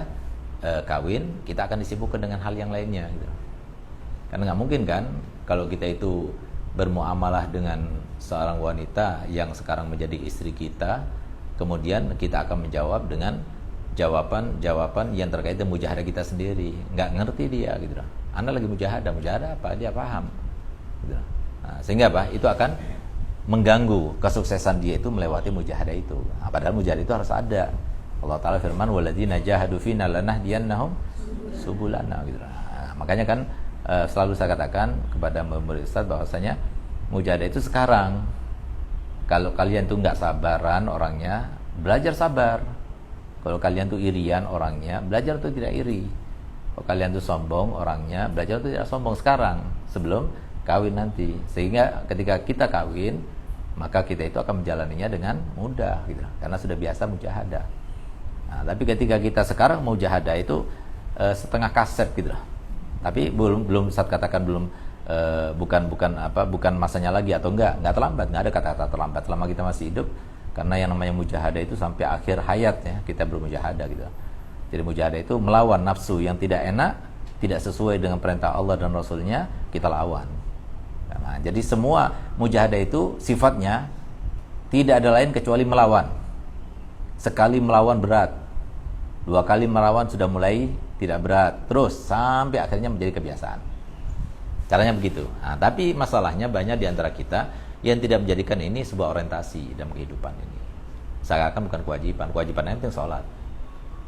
Speaker 1: kawin, kita akan disibukkan dengan hal yang lainnya gitu. Karena nggak mungkin kan kalau kita itu bermuamalah dengan seorang wanita yang sekarang menjadi istri kita, kemudian kita akan menjawab dengan jawaban-jawaban yang terkait dengan mujahadah kita sendiri. Nggak ngerti dia gitu. Anda lagi mujahadah apa? Dia paham gitu. Nah, sehingga apa? Itu akan mengganggu kesuksesan dia itu melewati mujahadah itu. Nah, padahal mujahadah itu harus ada. Allah Ta'ala firman, walladzina jahadu fina lanahdiyannahum subulana gitu. Nah, makanya kan selalu saya katakan kepada murid Ustaz bahwasanya mujahadah itu sekarang. Kalau kalian tuh nggak sabaran orangnya, belajar sabar. Kalau kalian tuh irian orangnya, belajar tuh tidak iri. Kalau kalian tuh sombong orangnya, belajar tuh tidak sombong sekarang sebelum kawin nanti. Sehingga ketika kita kawin, maka kita itu akan menjalaninya dengan mudah gitu. Karena sudah biasa mujahadah. Nah, tapi ketika kita sekarang mujahadah itu setengah kaset gitu. Tapi belum Ustaz katakan belum bukan masanya lagi atau enggak terlambat, enggak ada kata-kata terlambat selama kita masih hidup, karena yang namanya mujahadah itu sampai akhir hayat ya kita bermujahadah gitu. Jadi mujahadah itu melawan nafsu yang tidak enak, tidak sesuai dengan perintah Allah dan Rasulnya, kita lawan. Nah, jadi semua mujahadah itu sifatnya tidak ada lain kecuali melawan. Sekali melawan berat, 2 kali melawan sudah mulai tidak berat, terus sampai akhirnya menjadi kebiasaan. Caranya begitu. Nah, tapi masalahnya banyak di antara kita yang tidak menjadikan ini sebuah orientasi dalam kehidupan ini. Seakan-akan bukan kewajiban. Kewajiban yang penting sholat.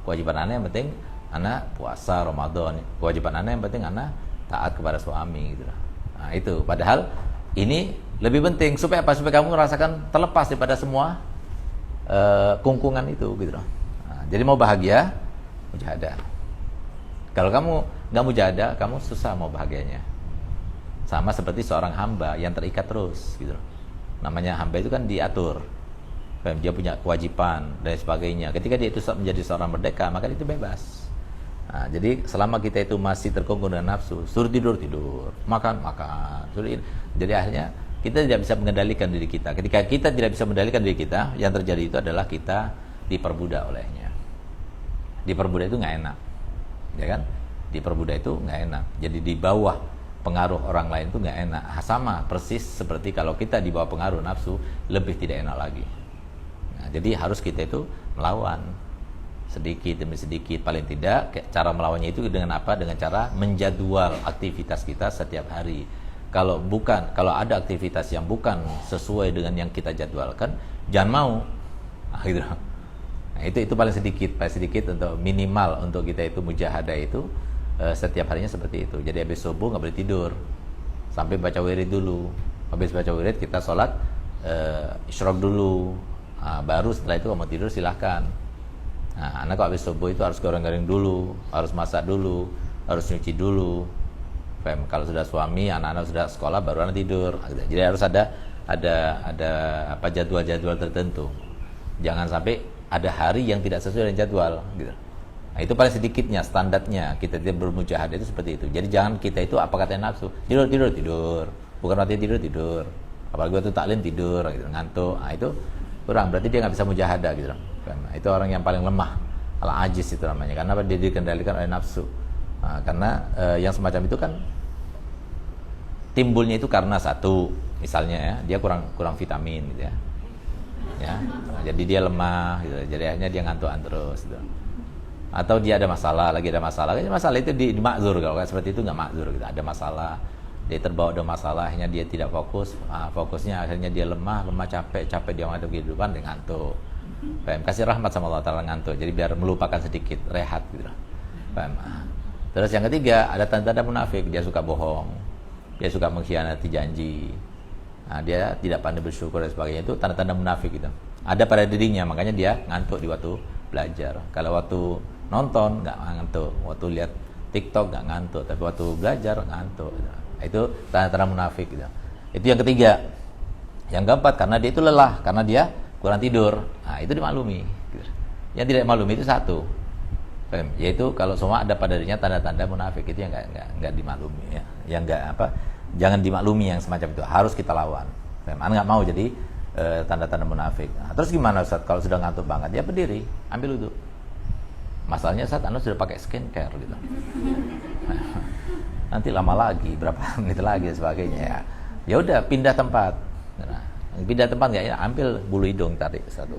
Speaker 1: Kewajiban anak yang penting anak puasa Ramadan. Kewajiban anak yang penting anak taat kepada suami gitu. Nah, itu padahal ini lebih penting supaya apa? Supaya kamu merasakan terlepas daripada semua kungkungan itu gitu. Nah, jadi mau bahagia mujahadah. Kalau kamu nggak mujahadah, kamu susah mau bahagianya. Sama seperti seorang hamba yang terikat terus gitu. Namanya hamba itu kan diatur. Dia punya kewajiban dan sebagainya. Ketika dia itu menjadi seorang merdeka, maka itu bebas. Nah, jadi selama kita itu masih terkungkung dengan nafsu, suruh tidur, makan, suruh. Jadi akhirnya kita tidak bisa mengendalikan diri kita. Ketika kita tidak bisa mengendalikan diri kita, yang terjadi itu adalah kita diperbudak olehnya. Diperbudak itu nggak enak, ya kan? Diperbudak itu nggak enak. Jadi di bawah pengaruh orang lain itu nggak enak. Sama persis seperti kalau kita di bawah pengaruh nafsu, lebih tidak enak lagi. Nah, jadi harus kita itu melawan sedikit demi sedikit, paling tidak cara melawannya itu dengan apa? Dengan cara menjadwal aktivitas kita setiap hari. Kalau ada aktivitas yang bukan sesuai dengan yang kita jadwalkan, jangan mau. Nah, gitu. Nah, itu paling sedikit untuk minimal untuk kita itu mujahadah itu setiap harinya seperti itu. Jadi habis subuh nggak boleh tidur sampai baca wirid dulu. Habis baca wirid kita sholat isyraq dulu. Nah, baru setelah itu mau tidur silahkan. Nah, anak kalau habis subuh itu harus goreng-goreng dulu, harus masak dulu, harus nyuci dulu. Kalau sudah suami, anak-anak sudah sekolah, baru anak tidur. Jadi harus ada jadwal-jadwal tertentu. Jangan sampai ada hari yang tidak sesuai dengan jadwal gitu. Nah, itu paling sedikitnya standarnya kita tidak bermujahadah itu seperti itu. Jadi jangan kita itu apa kata nafsu, tidur, bukan waktu tidur. Apalagi waktu taklim tidur gitu, ngantuk. Nah, itu kurang, berarti dia nggak bisa mujahadah gitu. Nah, itu orang yang paling lemah, al-ajiz itu namanya. Karena dia dikendalikan oleh nafsu. Nah, karena yang semacam itu kan timbulnya itu karena satu, misalnya ya, dia kurang vitamin gitu ya. Nah, jadi dia lemah gitu. Jadi akhirnya dia ngantukan terus gitu. Atau dia ada masalah itu dimakzur. Kalau kayak seperti itu nggak makzur gitu. Ada masalah, dia terbawa dengan masalah, akhirnya dia tidak fokus. Fokusnya akhirnya dia lemah, capek dia menghadapi kehidupan, dia ngantuk. Kasih rahmat sama Allah Ta'ala ngantuk. Jadi biar melupakan sedikit, rehat gitu. Terus yang ketiga, ada tanda-tanda munafik. Dia suka bohong, dia suka mengkhianati janji. Nah, dia tidak pandai bersyukur dan sebagainya. Itu tanda-tanda munafik gitu. Ada pada dirinya, makanya dia ngantuk di waktu belajar. Kalau waktu nonton nggak ngantuk, waktu lihat TikTok nggak ngantuk, tapi waktu belajar ngantuk. Nah, itu tanda-tanda munafik gitu. Itu yang ketiga. Yang keempat, karena dia itu lelah, karena dia kurang tidur. Nah, itu dimaklumi gitu. Yang tidak maklumi itu satu, yaitu kalau semua ada pada dirinya tanda-tanda munafik, itu yang nggak dimaklumi ya. Yang jangan dimaklumi yang semacam itu, harus kita lawan. Anda nggak mau jadi tanda-tanda munafik. Nah, terus gimana Ustaz kalau sudah ngantuk banget? Ya berdiri, ambil wudhu. Masalahnya Ustaz, Anda sudah pakai skincare gitu. Nanti lama lagi, berapa menit lagi dan sebagainya ya. Ya udah, pindah tempat. Nah, pindah tempat nggak ya, ambil bulu hidung tarik satu.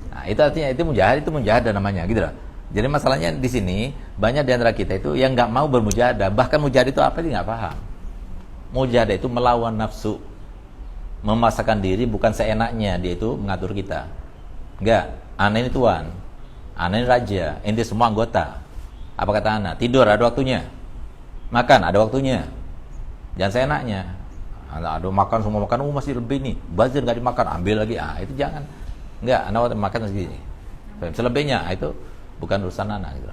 Speaker 1: Nah, itu artinya itu mujahadah namanya gitu loh. Jadi masalahnya di sini banyak di antara kita itu yang nggak mau bermujahadah, bahkan mujahadah itu apa dia nggak paham. Mujahadah itu melawan nafsu, memaksakan diri bukan seenaknya, dia itu mengatur kita. Enggak, ana ini tuan, ana ini raja, ente semua anggota. Apa kata ana? Tidur ada waktunya, makan ada waktunya, jangan seenaknya. Ada makan semua makan, masih lebih nih, bazir nggak dimakan, ambil lagi. Itu jangan. Enggak, ana makan segini. Selebihnya itu bukan urusan ana gitu.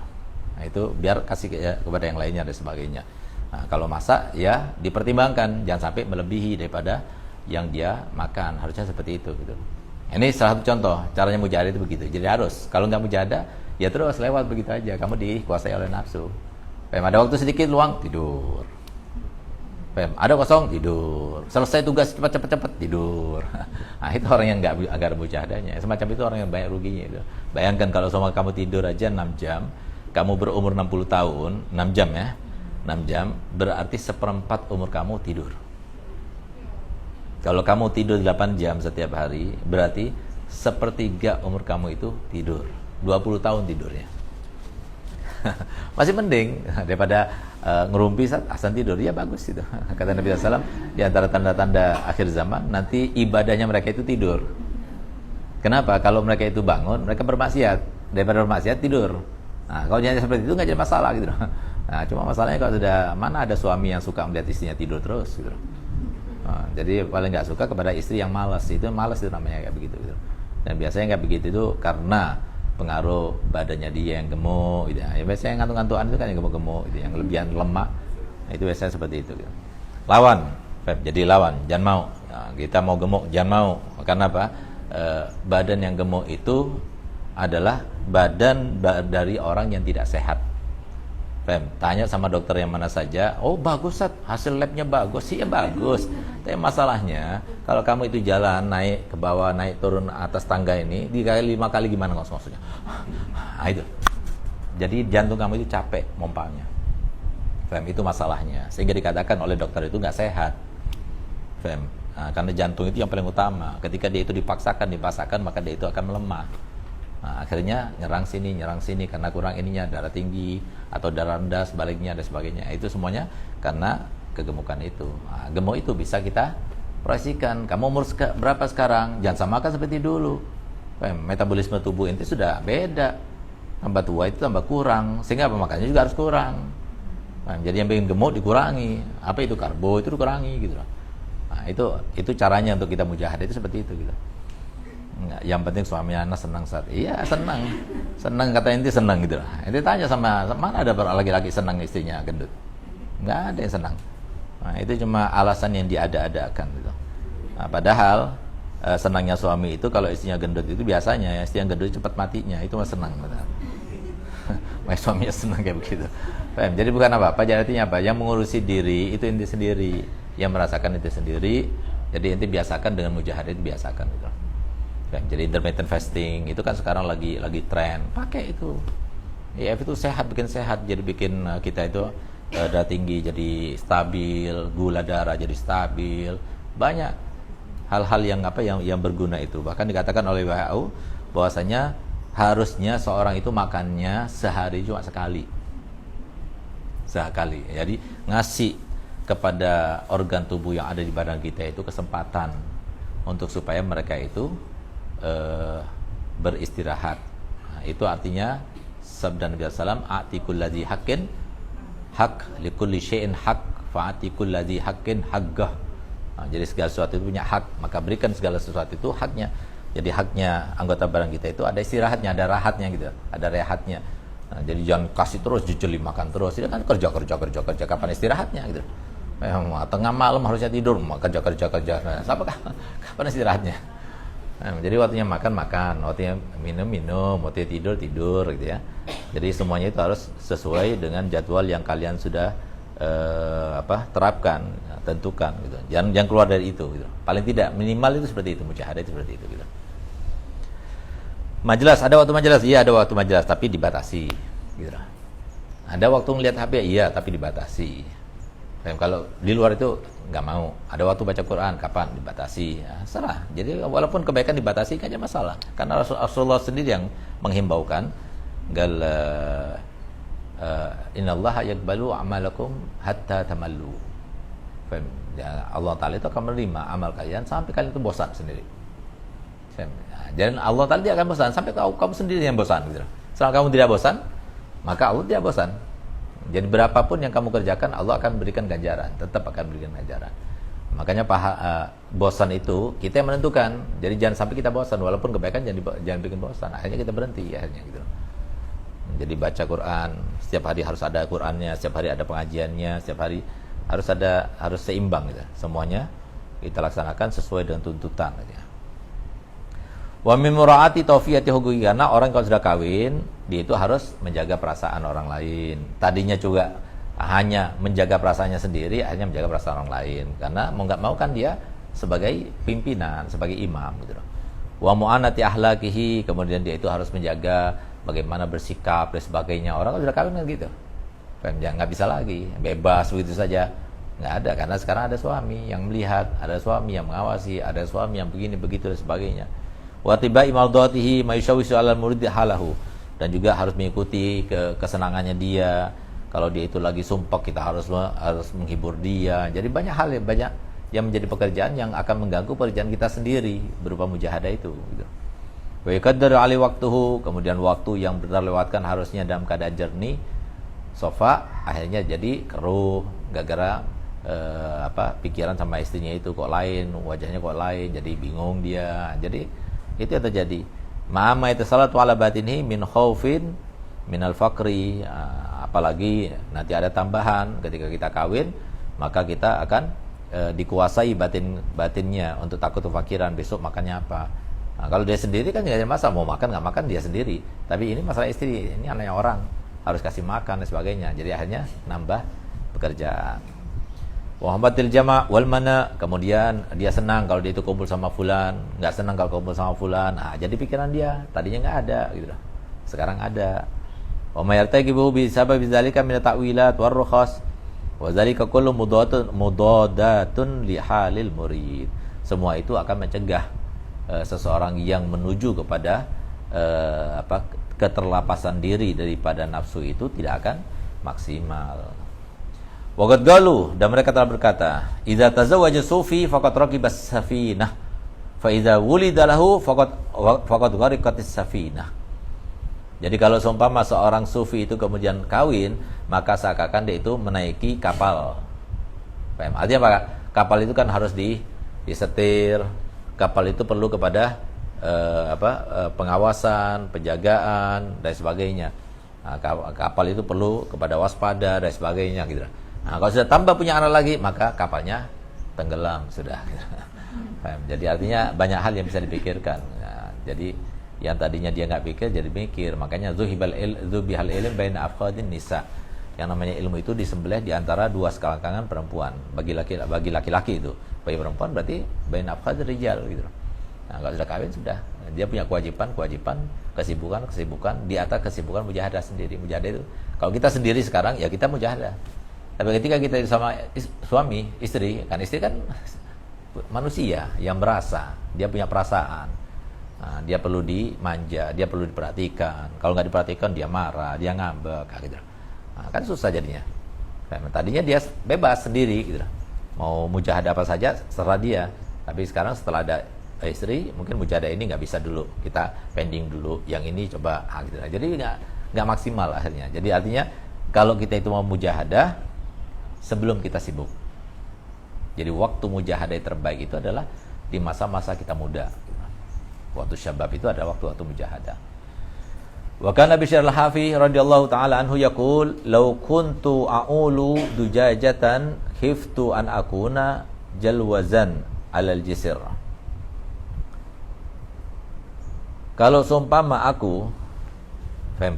Speaker 1: Nah, itu biar kasih kepada yang lainnya dan sebagainya. Nah, kalau masak ya dipertimbangkan, jangan sampai melebihi daripada yang dia makan, harusnya seperti itu gitu. Ini salah satu contoh caranya mujahadah itu begitu. Jadi harus, kalau nggak mujahadah ya terus lewat begitu aja, kamu dikuasai oleh nafsu. Ada waktu sedikit luang, tidur. Ada kosong, tidur. Selesai tugas cepat tidur. Nah, itu orang yang nggak agar mujahadanya. Semacam itu orang yang banyak ruginya itu. Bayangkan kalau sama kamu tidur aja 6 jam, kamu berumur 60 tahun, 6 jam ya. 6 jam berarti seperempat umur kamu tidur. Kalau kamu tidur 8 jam setiap hari, berarti sepertiga umur kamu itu tidur. 20 tahun tidurnya. Masih mending daripada ngerumpi saat asan tidur. Ya bagus itu. Kata Nabi SAW, di antara tanda-tanda akhir zaman, nanti ibadahnya mereka itu tidur. Kenapa? Kalau mereka itu bangun, mereka bermaksiat. Daripada bermaksiat, tidur. Nah, kalau jangan seperti itu nggak jadi masalah gitu. Nah, cuma masalahnya kalau sudah, mana ada suami yang suka melihat istrinya tidur terus gitu. Nah, jadi paling nggak suka kepada istri yang malas. Itu malas itu namanya kayak begitu gitu. Dan biasanya kayak begitu itu karena pengaruh badannya dia yang gemuk gitu. Ya biasanya ngantuk-ngantukan itu kan yang gemuk-gemuk gitu, yang lebihan lemak. Nah, itu biasanya seperti itu gitu. Lawan, jadi lawan, jangan mau. Nah, kita mau gemuk, jangan mau. Karena apa? Badan yang gemuk itu adalah badan dari orang yang tidak sehat. Tanya sama dokter yang mana saja, oh bagus Sat, hasil labnya bagus, sih ya bagus. Tapi masalahnya, kalau kamu itu jalan, naik ke bawah, naik turun atas tangga ini, 5 kali gimana ngos-ngosnya? Nah itu. Jadi jantung kamu itu capek mompanya. Itu masalahnya. Sehingga dikatakan oleh dokter itu nggak sehat. Nah, karena jantung itu yang paling utama. Ketika dia itu dipaksakan, maka dia itu akan melemah. Nah, akhirnya nyerang sini karena kurang ininya, darah tinggi atau darah rendah, sebaliknya dan sebagainya. Itu semuanya karena kegemukan itu. Nah, gemuk itu bisa kita proyeksikan. Kamu umur berapa sekarang? Jangan samakan seperti dulu. Metabolisme tubuh inti sudah beda. Tambah tua itu tambah kurang, sehingga apa makannya juga harus kurang. Nah, jadi yang bikin gemuk dikurangi. Apa itu karbo itu dikurangi gitu. Nah, itu caranya untuk kita mujahadah itu seperti itu gitu. Enggak, yang penting suami anak senang saat. Iya, senang kata inti senang gitu lah. Inti tanya sama mana ada laki-laki senang istrinya gendut? Enggak ada yang senang. Nah, itu cuma alasan yang diada-adakan gitu. Nah, padahal senangnya suami itu kalau istrinya gendut itu biasanya ya, istri yang gendut cepat matinya, itu mah senang padahal. Makanya suaminya senang kayak begitu. Jadi bukan apa-apa, jadi artinya apa? Yang mengurusi diri itu inti sendiri, yang merasakan itu sendiri. Jadi inti biasakan dengan mujahadah itu biasakan gitu. Jadi intermittent fasting itu kan sekarang lagi tren, pakai itu. IF itu sehat, bikin sehat, jadi bikin kita itu darah tinggi jadi stabil, gula darah jadi stabil, banyak hal-hal yang berguna itu. Bahkan dikatakan oleh WHO bahwasanya harusnya seorang itu makannya sehari cuma sekali. Jadi ngasih kepada organ tubuh yang ada di badan kita itu kesempatan untuk supaya mereka itu beristirahat. Nah, itu artinya sabda Nabi SAW, a'tikul ladzi haqqin hak likulli syai'in hak fa'atikul ladzi haqqin haqqah. Nah, jadi segala sesuatu itu punya hak, maka berikan segala sesuatu itu haknya. Jadi haknya anggota badan kita itu ada istirahatnya, ada rahatnya gitu, ada rehatnya. Nah, jadi jangan kasih terus jejeli makan terus. Dia kan kerja kapan istirahatnya gitu. Tengah malam harusnya tidur, kerja. Nah, kapan istirahatnya? Nah, jadi waktunya makan, waktunya minum, waktunya tidur gitu ya. Jadi semuanya itu harus sesuai dengan jadwal yang kalian sudah terapkan, tentukan gitu. Jangan keluar dari itu gitu. Paling tidak minimal itu seperti itu, mujahadah itu seperti itu gitu. Majelis, ada waktu majelis? Iya, ada waktu majelis, tapi dibatasi gitu. Ada waktu ngelihat HP? Iya, tapi dibatasi. Kalau di luar itu nggak mau. Ada waktu baca Quran, kapan? Dibatasi. Ya, serah. Jadi walaupun kebaikan dibatasi nggak ada masalah. Karena Rasulullah sendiri yang menghimbaukan, innallaha yaqbalu amalakum hatta tamallu. Ya, Allah Ta'ala itu akan menerima amal kalian sampai kalian itu bosan sendiri. Dan Allah Ta'ala dia akan bosan sampai kamu sendiri yang bosan gitu. Selama kamu tidak bosan, maka Allah tidak bosan. Jadi berapapun yang kamu kerjakan, Allah akan berikan ganjaran, tetap akan berikan ganjaran. Makanya bosan itu kita yang menentukan. Jadi jangan sampai kita bosan, walaupun kebaikan jangan bikin bosan. Akhirnya kita berhenti akhirnya gitu. Jadi baca Quran, setiap hari harus ada Qurannya, setiap hari ada pengajiannya, setiap hari harus seimbang gitu. Semuanya kita laksanakan sesuai dengan tuntutan aja. Wa min muraati tawfiyati huquqi, karena orang kalau sudah kawin, dia itu harus menjaga perasaan orang lain. Tadinya juga hanya menjaga perasaannya sendiri, akhirnya menjaga perasaan orang lain. Karena mau nggak mau kan dia sebagai pimpinan, sebagai imam gitu loh. Wa mu'anati ahlakihi, kemudian dia itu harus menjaga bagaimana bersikap dan sebagainya. Orang kan sudah kawin kan gitu. Nggak bisa lagi bebas begitu saja, nggak ada. Karena sekarang ada suami yang melihat, ada suami yang mengawasi, ada suami yang begini begitu dan sebagainya. Wa tibai mardatihi ma yushawisu 'alal muridi halahu, dan juga harus mengikuti kesenangannya dia. Kalau dia itu lagi sumpah, kita harus menghibur dia. Jadi banyak hal yang menjadi pekerjaan yang akan mengganggu pekerjaan kita sendiri berupa mujahadah itu gitu. Wa yaqaddaru 'alai waqtuhu, kemudian waktu yang terlewatkan harusnya dalam keadaan jernih. Sofa akhirnya jadi keruh gara-gara pikiran sama istrinya itu kok lain, wajahnya kok lain, jadi bingung dia. Jadi itu yang terjadi. Ma'ama itasalatu ala batinihi min khaufin minal faqri. Apalagi nanti ada tambahan ketika kita kawin, maka kita akan dikuasai batinnya untuk takut kefakiran, besok makannya apa. Nah, kalau dia sendiri kan nggak ada masalah, mau makan nggak makan dia sendiri. Tapi ini masalah istri, ini anaknya orang, harus kasih makan dan sebagainya. Jadi akhirnya nambah pekerjaan. Wahbatil jama' wal mana, kemudian dia senang kalau dia itu kumpul sama fulan, nggak senang kalau kumpul sama fulan. Jadi pikiran dia tadinya nggak ada gitu loh, sekarang ada. Wa may yartaqibu bi sabab dzalika min ta'wilat war rukhas wa dzalika kullu mudadatun li halil murid. Semua itu akan mencegah seseorang yang menuju kepada keterlapasan diri daripada nafsu itu tidak akan maksimal. Waqad galu, dan mereka telah berkata, idza tazawwaja sufi faqad raqibas safinah, fa idza wulida lahu faqad ghariqatis safinah. Jadi kalau seumpama seorang sufi itu kemudian kawin, maka seakan-akan dia itu menaiki kapal. Paham? Artinya apa? Kapal itu kan harus disetir. Kapal itu perlu kepada pengawasan, penjagaan dan sebagainya. Nah, kapal itu perlu kepada waspada dan sebagainya gitu. Nah, kalau sudah tambah punya anak lagi, maka kapalnya tenggelam sudah. Jadi artinya banyak hal yang bisa dipikirkan. Nah, jadi yang tadinya dia nggak pikir jadi mikir. Makanya dzubihal ilm baina afkhadin nisa. Yang namanya ilmu itu disembelih di antara dua selangkangan perempuan. Bagi laki-laki itu, bagi perempuan berarti baina afkhadir rijal gitu. Nah, kalau sudah kawin sudah, dia punya kewajiban, kesibukan di atas kesibukan mujahadah sendiri. Mujahadah itu kalau kita sendiri sekarang ya kita mujahadah. Tapi ketika kita sama suami, istri kan manusia yang merasa, dia punya perasaan. Nah, dia perlu dimanja, dia perlu diperhatikan. Kalau nggak diperhatikan dia marah, dia ngambek gitu. Nah, kan susah jadinya. Nah, tadinya dia bebas sendiri gitu. Mau mujahadah apa saja serah dia. Tapi sekarang setelah ada istri, mungkin mujahadah ini nggak bisa dulu, kita pending dulu, yang ini coba gitu. Jadi nggak maksimal akhirnya. Jadi artinya kalau kita itu mau mujahadah sebelum kita sibuk. Jadi waktu mujahadah terbaik itu adalah di masa-masa kita muda. Waktu syabab itu adalah waktu-waktu mujahadah. Wa kana Bishr al-Hafi radhiyallahu taala anhu yaqul, "Law kuntu a'ulu dujajatan khiftu an akuna jalwazan 'alal jisr." Kalau seumpama aku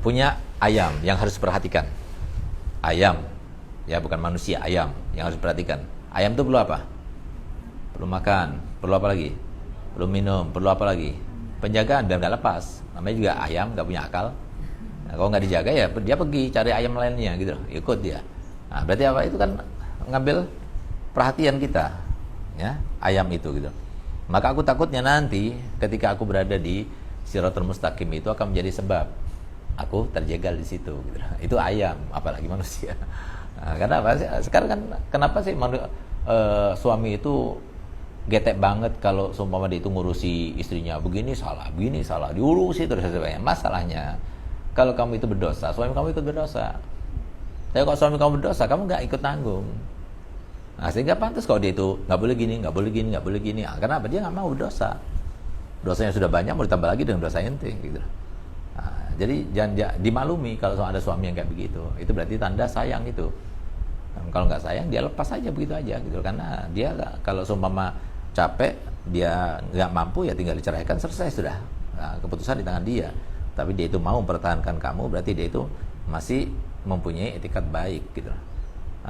Speaker 1: punya ayam yang harus perhatikan. Ayam, ya bukan manusia, ayam yang harus perhatikan. Ayam itu perlu apa? Perlu makan, perlu apa lagi? Perlu minum, perlu apa lagi? Penjagaan biar nggak lepas. Namanya juga ayam, nggak punya akal. Nah, kalau nggak dijaga ya dia pergi cari ayam lainnya gitu, ikut dia. Nah, berarti apa? Itu kan ngambil perhatian kita, ya ayam itu gitu. Maka aku takutnya nanti ketika aku berada di Shiratal Mustaqim itu akan menjadi sebab aku terjegal di situ gitu. Itu ayam, apalagi manusia. Nah, karena apa sih? Sekarang kan kenapa sih suami itu getek banget kalau seumpama dia itu ngurusi istrinya begini salah diurusi terus sebagainya. Masalahnya kalau kamu itu berdosa, suami kamu ikut berdosa. Tapi kalau suami kamu berdosa, kamu nggak ikut tanggung. Nah, sehingga pantas kalau dia itu nggak boleh gini. Nah, kenapa? Dia nggak mau berdosa. Dosanya sudah banyak, mau ditambah lagi dengan dosa ente gitu. Nah, jadi jangan dimaklumi kalau ada suami yang kayak begitu. Itu berarti tanda sayang itu. Kalau nggak sayang dia lepas aja begitu aja gitu. Karena dia kalau seumpama capek, dia nggak mampu ya tinggal diceraikan, selesai sudah. Nah, keputusan di tangan dia. Tapi dia itu mau mempertahankan kamu, berarti dia itu masih mempunyai etikat baik gitu.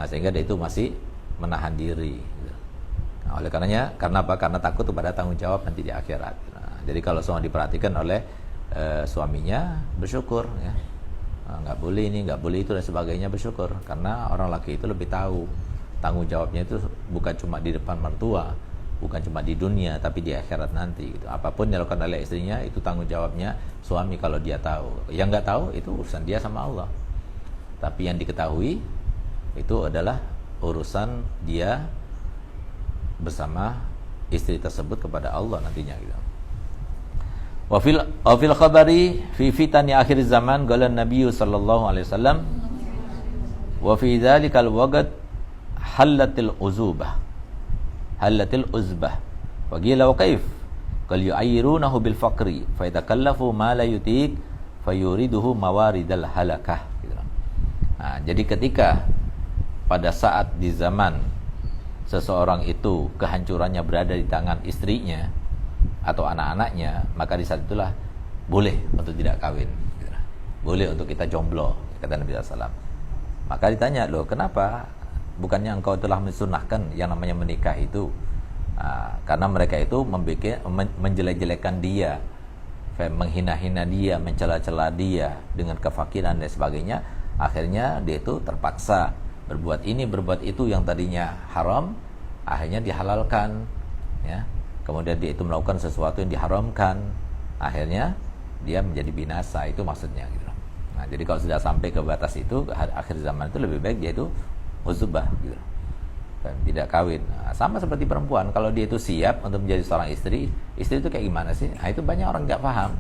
Speaker 1: Sehingga dia itu masih menahan diri. Oleh karenanya, karena apa? Karena takut kepada tanggung jawab nanti di akhirat. Jadi kalau semua diperhatikan oleh suaminya, bersyukur ya. Nggak boleh ini, nggak boleh itu dan sebagainya, bersyukur. Karena orang laki itu lebih tahu tanggung jawabnya itu bukan cuma di depan mertua, bukan cuma di dunia, tapi di akhirat nanti gitu. Apapun yang dilakukan oleh istrinya itu tanggung jawabnya suami kalau dia tahu. Yang nggak tahu itu urusan dia sama Allah. Tapi yang diketahui itu adalah urusan dia bersama istri tersebut kepada Allah nantinya gitu. Wa fil khabari fi fitani akhir zaman qala Nabi sallallahu alaihi wasallam wa fi dzalikal waqt halatil uzbah wa qila wa kaif qal yu'ayyirunahu bil faqri fa yatakallafu ma la yutiq fayuriduhu mawaridal halakah gitu. Jadi ketika pada saat di zaman seseorang itu kehancurannya berada di tangan istrinya atau anak-anaknya, maka di saat itulah boleh untuk tidak kawin gitu. Boleh untuk kita jomblo, kata Nabi SAW. Maka ditanya, loh kenapa? Bukannya engkau telah mensunahkan yang namanya menikah itu? Karena mereka itu menjelek-jelekan dia, menghina-hina dia, mencela-cela dia dengan kefakiran dan sebagainya. Akhirnya dia itu terpaksa berbuat ini, berbuat itu yang tadinya haram, akhirnya dihalalkan ya. Kemudian dia itu melakukan sesuatu yang diharamkan, akhirnya dia menjadi binasa, itu maksudnya gitu. Jadi kalau sudah sampai ke batas itu, akhir zaman itu lebih baik dia itu uzbah gitu. Dan tidak kawin. Sama seperti perempuan, kalau dia itu siap untuk menjadi seorang istri itu kayak gimana sih? Itu banyak orang nggak paham.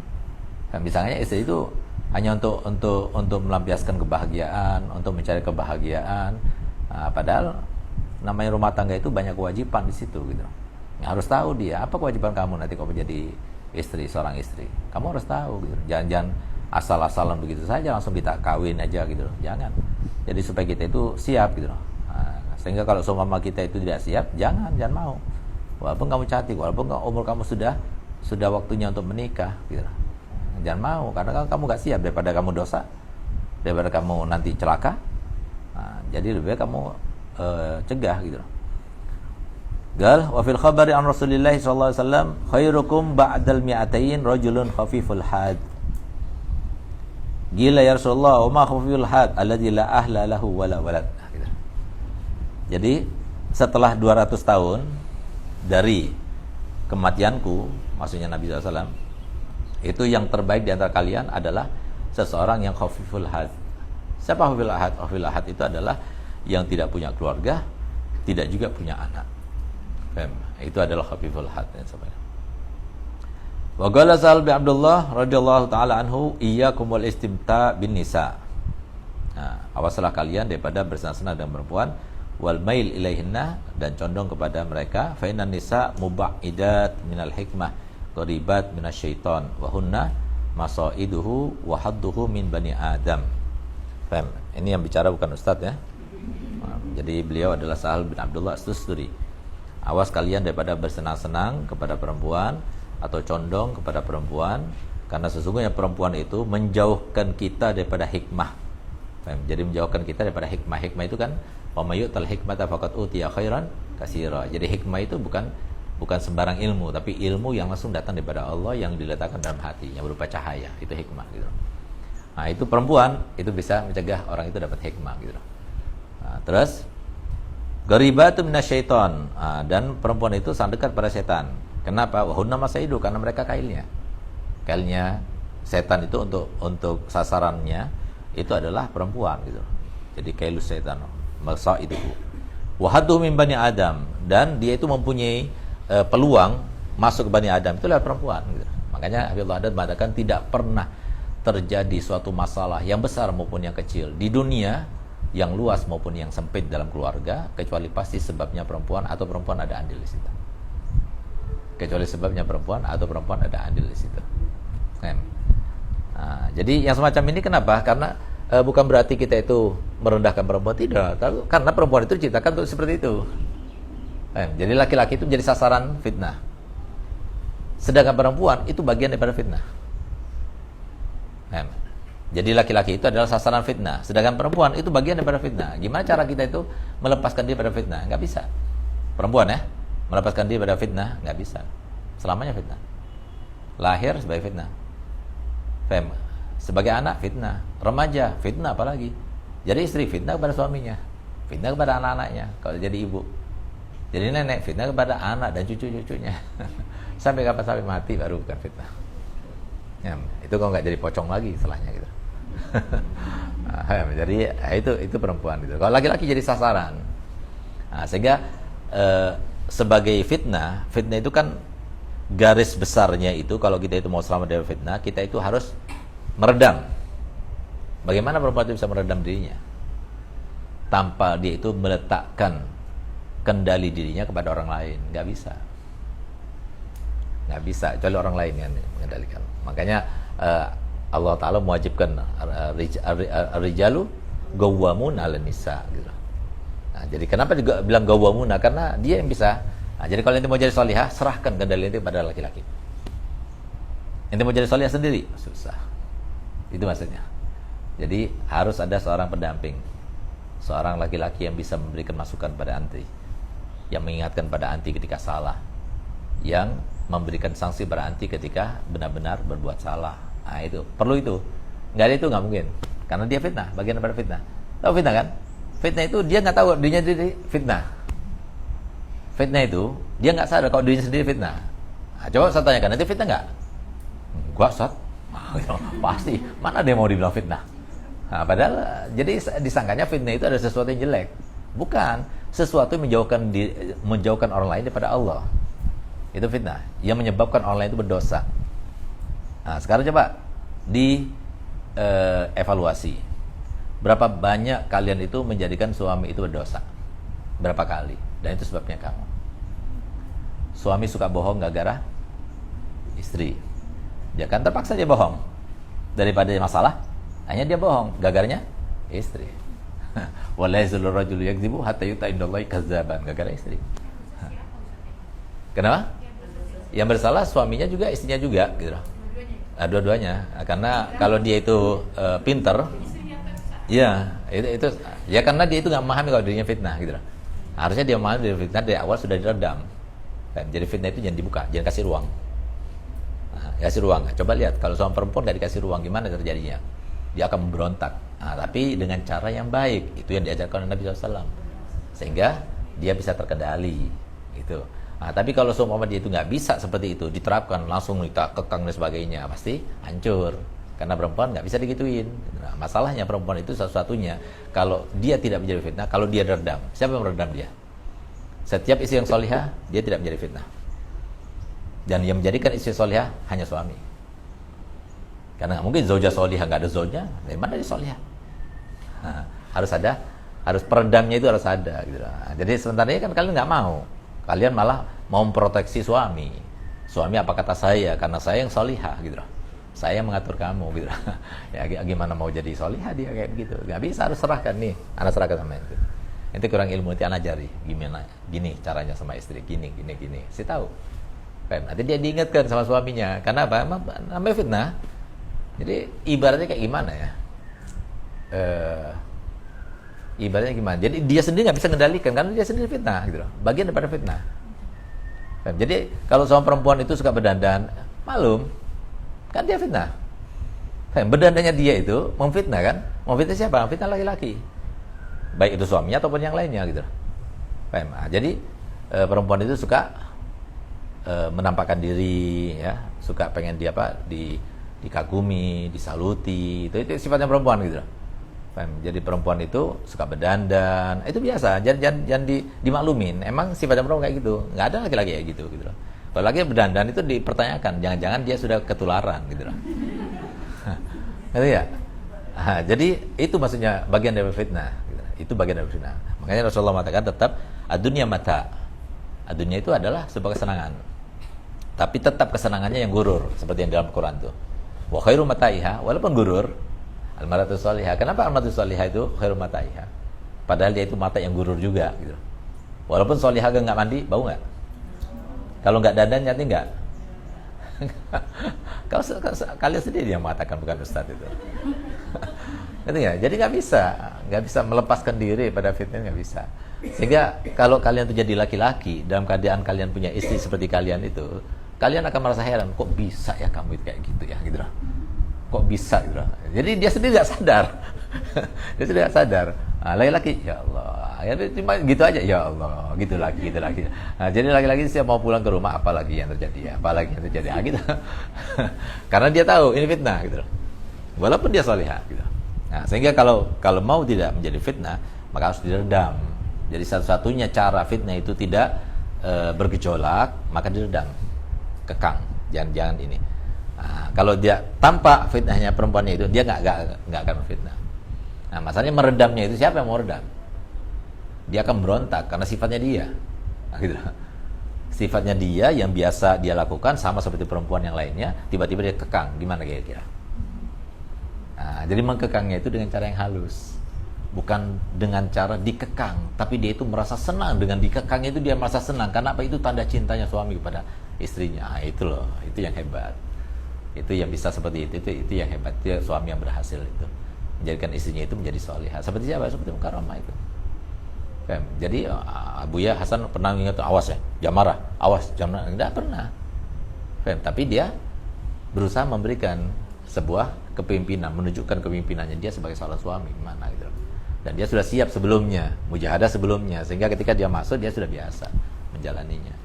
Speaker 1: Misalnya istri itu hanya untuk melampiaskan kebahagiaan, untuk mencari kebahagiaan. Padahal namanya rumah tangga itu banyak kewajiban di situ gitu. Harus tahu dia apa kewajiban kamu nanti kalau menjadi seorang istri. Kamu harus tahu gitu. Jangan asal-asalan begitu saja langsung kita kawin aja gitu. Jangan. Jadi supaya kita itu siap gitu. Sehingga kalau seumpama kita itu tidak siap, jangan mau. Walaupun kamu cantik, walaupun umur kamu sudah waktunya untuk menikah gitu. Jangan mau, karena kamu gak siap, daripada kamu dosa, daripada kamu nanti celaka. Jadi lebih baik kamu cegah gitu. Gal wa fil khabari an Rasulillah sallallahu alaihi wasallam khairukum ba'dal mi'atain rajulun khafiful had. Gila ya Rasulullah, wa ma khafiful had alladzi la ahla lahu wala walad. Jadi setelah 200 tahun dari kematianku, maksudnya Nabi SAW, itu yang terbaik di antara kalian adalah seseorang yang khafiful had. Siapa khafiful had? Khafiful had itu adalah yang tidak punya keluarga, tidak juga punya anak. Itu adalah khafiful had. Wa qala Sa'al bin Abdullah radhiyallahu taala anhu, iyyakum wal istimta bin nisa. Awaslah kalian daripada bersenang-senang dengan perempuan, wal mail ilaihinna, dan condong kepada mereka. Fa innan nisa mubaidat minal hikmah, qaribat minasyaiton, wa hunna masaiduhu wa hadduhu min bani Adam. Ini yang bicara bukan ustaz ya. Jadi beliau adalah Sa'al bin Abdullah As-Tusturi. Awas kalian daripada bersenang-senang kepada perempuan atau condong kepada perempuan, karena sesungguhnya perempuan itu menjauhkan kita daripada hikmah. Jadi menjauhkan kita daripada hikmah. Hikmah itu kan wamayu'tal hikmata faqad utiya khairan katsira. Jadi hikmah itu bukan sembarang ilmu, tapi ilmu yang langsung datang daripada Allah, yang diletakkan dalam hatinya berupa cahaya. Itu hikmah gitu. Itu perempuan itu bisa mencegah orang itu dapat hikmah gitu. Terus garibatu minasyaiton, dan perempuan itu sangat dekat pada setan. Kenapa? Wa hunna masaidu, karena mereka kailnya setan itu untuk sasarannya itu adalah perempuan gitu. Jadi kailus setan masaidu wa haddu min bani Adam, dan dia itu mempunyai peluang masuk ke bani Adam itu lewat perempuan gitu. Makanya Habibullah Haddad mengatakan tidak pernah terjadi suatu masalah yang besar maupun yang kecil di dunia, yang luas maupun yang sempit dalam keluarga, kecuali pasti sebabnya perempuan atau perempuan ada andil di situ. Kecuali sebabnya perempuan atau perempuan ada andil di situ. Jadi yang semacam ini kenapa? Karena bukan berarti kita itu merendahkan perempuan, tidak. Karena perempuan itu diciptakan untuk seperti itu. Jadi laki-laki itu menjadi sasaran fitnah. Sedangkan perempuan itu bagian daripada fitnah. Jadi laki-laki itu adalah sasaran fitnah, sedangkan perempuan itu bagian daripada fitnah. Gimana cara kita itu melepaskan dia pada fitnah? Nggak bisa. Perempuan ya, melepaskan dia pada fitnah nggak bisa. Selamanya fitnah. Lahir sebagai fitnah. Fem, sebagai anak fitnah, remaja fitnah apalagi. Jadi istri fitnah kepada suaminya, fitnah kepada anak-anaknya kalau jadi ibu. Jadi nenek fitnah kepada anak dan cucu-cucunya. Sampai kapan? Sampai mati baru bukan fitnah. Ya, itu kalau nggak jadi pocong lagi setelahnya gitu. Jadi itu perempuan gitu. Kalau laki-laki jadi sasaran. Nah, sehingga sebagai fitnah itu kan garis besarnya itu kalau kita itu mau selamat dari fitnah, kita itu harus meredam. Bagaimana perempuan itu bisa meredam dirinya? Tanpa dia itu meletakkan kendali dirinya kepada orang lain, nggak bisa. Nggak bisa, kecuali orang lain yang mengendalikan. Makanya Allah Ta'ala mewajibkan ar-rijalu gawwamun 'alan nisa gitu. Nah, jadi kenapa juga bilang gawwamuna? Karena dia yang bisa. Nah, jadi kalau ente mau jadi solihah, serahkan kendali ente pada laki-laki. Ente mau jadi solihah sendiri, susah. Itu maksudnya. Jadi harus ada seorang pendamping, seorang laki-laki yang bisa memberikan masukan pada anti, yang mengingatkan pada anti ketika salah, yang memberikan sanksi pada anti ketika benar-benar berbuat salah. Nah itu, perlu itu. Nggak ada itu nggak mungkin. Karena dia fitnah, bagian daripada fitnah. Tahu fitnah kan? Fitnah itu dia nggak tahu dirinya sendiri fitnah. Fitnah itu dia nggak sadar kalau dirinya sendiri fitnah. Nah, coba saya tanyakan, nanti fitnah nggak? Gua Ustaz. Pasti. Mana dia mau dibilang fitnah? Nah, padahal jadi disangkanya fitnah itu ada sesuatu yang jelek. Bukan. Sesuatu yang menjauhkan orang lain daripada Allah. Itu fitnah yang menyebabkan orang lain itu berdosa. Nah, sekarang coba evaluasi. Berapa banyak kalian itu menjadikan suami itu berdosa? Berapa kali? Dan itu sebabnya kamu. Suami suka bohong gara-gara istri. Dia kan terpaksa dia bohong. Daripada masalah, hanya dia bohong. Gagarnya istri. Wala yazallu rajulu yakdzibu hatta yuta indallahi kazzaban. Gara-gara istri. Kenapa? Yang bersalah suaminya juga, istrinya juga gitu. Dua-duanya. Karena kalau dia itu pinter, ya itu ya karena dia itu nggak memahami kalau dirinya fitnah gitu. Harusnya dia memahami dari fitnah dari awal sudah diredam. Jadi fitnah itu jangan dibuka, jangan kasih ruang. Nah, kasih ruang. Coba lihat kalau seorang perempuan nggak dikasih ruang gimana terjadinya? Dia akan memberontak. Nah, tapi dengan cara yang baik, itu yang diajarkan oleh Nabi SAW, sehingga dia bisa terkendali. Gitu. Nah, tapi kalau seumpama dia itu nggak bisa seperti itu diterapkan langsung kita kekang dan sebagainya, pasti hancur. Karena perempuan nggak bisa digituin. Nah, masalahnya perempuan itu satu-satunya kalau dia tidak menjadi fitnah, kalau dia redam, siapa yang meredam dia? Setiap istri yang solihah, dia tidak menjadi fitnah. Dan yang menjadikan istri solihah hanya suami. Karena nggak mungkin zaujah solihah nggak ada zaujah, dari mana dia solihah? Nah, harus peredamnya itu harus ada. Gitu. Nah, jadi sementara ini kan kalian nggak mau. Kalian malah mau memproteksi suami. Suami apa kata saya? Karena saya yang solihah gitu. Saya mengatur kamu gitu. Ya gimana mau jadi solihah dia kayak begitu. Gak bisa, harus serahkan nih. Anak serahkan sama itu. Itu kurang ilmu, nanti anak jari. Gini caranya sama istri, gini. Si tahu. Nanti dia diingatkan sama suaminya. Karena apa? Namanya fitnah. Jadi ibaratnya kayak gimana ya? Ibaratnya gimana? Jadi dia sendiri nggak bisa mengendalikan karena dia sendiri fitnah gitu loh. Bagian daripada fitnah. Jadi kalau seorang perempuan itu suka berdandan, malum, kan dia fitnah. Berdandannya dia itu memfitnah kan? Memfitnah siapa? Memfitnah laki-laki. Baik itu suaminya ataupun yang lainnya gitu. Jadi perempuan itu suka menampakkan diri, ya, suka pengen dia dikagumi, disaluti. Itu sifatnya perempuan gitu. Jadi perempuan itu suka berdandan, itu biasa, jangan dimaklumin. Emang sifatnya perempuan kayak gitu, nggak ada laki-laki kayak gitu. Kalau lagi berdandan itu dipertanyakan, jangan-jangan dia sudah ketularan gitu loh. Gitu ya. Jadi itu maksudnya bagian dari fitnah. Gitu. Itu bagian dari fitnah. Makanya Rasulullah mengatakan tetap adunya mata. Adunya itu adalah sebuah kesenangan. Tapi tetap kesenangannya yang gurur, seperti yang dalam Quran tuh. Wa khairu mataiha, walaupun gurur. Al-maratu sholihah. Kenapa al-maratu sholihah itu khairu mataiha? Padahal dia itu mata yang gurur juga gitu. Walaupun sholihah enggak mandi, bau enggak? Kalau enggak dandan nyati enggak? Kalian sendiri yang mengatakan, bukan ustaz itu. Ngerti nggak? Jadi nggak bisa melepaskan diri pada fitnah, nggak bisa. Sehingga kalau kalian tuh jadi laki-laki dalam keadaan kalian punya istri seperti kalian itu, kalian akan merasa heran, kok bisa ya kamu itu kayak gitu ya, gitu loh. Kok bisa gitu loh. Jadi dia sendiri nggak sadar. Dia sendiri nggak sadar. Nah, laki-laki, ya Allah, ya cuma gitu aja, ya Allah, gitu lagi. Nah, jadi laki-laki setiap mau pulang ke rumah, apalagi yang terjadi, nah, gitu. Karena dia tahu ini fitnah, gitu loh. Walaupun dia salihah, gitu. Nah, sehingga kalau mau tidak menjadi fitnah, maka harus diredam. Jadi satu-satunya cara fitnah itu tidak bergejolak, maka diredam, kekang, jangan ini. Nah, kalau dia tampak fitnahnya perempuannya itu, dia nggak akan fitnah. Nah, masalahnya meredamnya itu siapa yang mau redam? Dia akan berontak karena sifatnya dia. Nah, gitu. Sifatnya dia yang biasa dia lakukan sama seperti perempuan yang lainnya, tiba-tiba dia kekang. Gimana kira-kira? Nah, jadi mengkekangnya itu dengan cara yang halus. Bukan dengan cara dikekang, tapi dia itu merasa senang dengan dikekang itu, dia merasa senang karena apa? Itu tanda cintanya suami kepada istrinya. Nah, itu loh, itu yang hebat. Itu yang bisa seperti itu yang hebat. Itu suami yang berhasil itu menjadikan istrinya itu menjadi solihah. Seperti siapa? Seperti Mukarramah itu. Jadi Buya Hasan pernah ingat, awas ya, jangan marah, awas jangan, tidak pernah. Tapi dia berusaha memberikan sebuah kepemimpinan, menunjukkan kepemimpinannya dia sebagai seorang suami gimana gitu. Dan dia sudah siap sebelumnya, mujahadah sebelumnya, sehingga ketika dia masuk dia sudah biasa menjalaninya.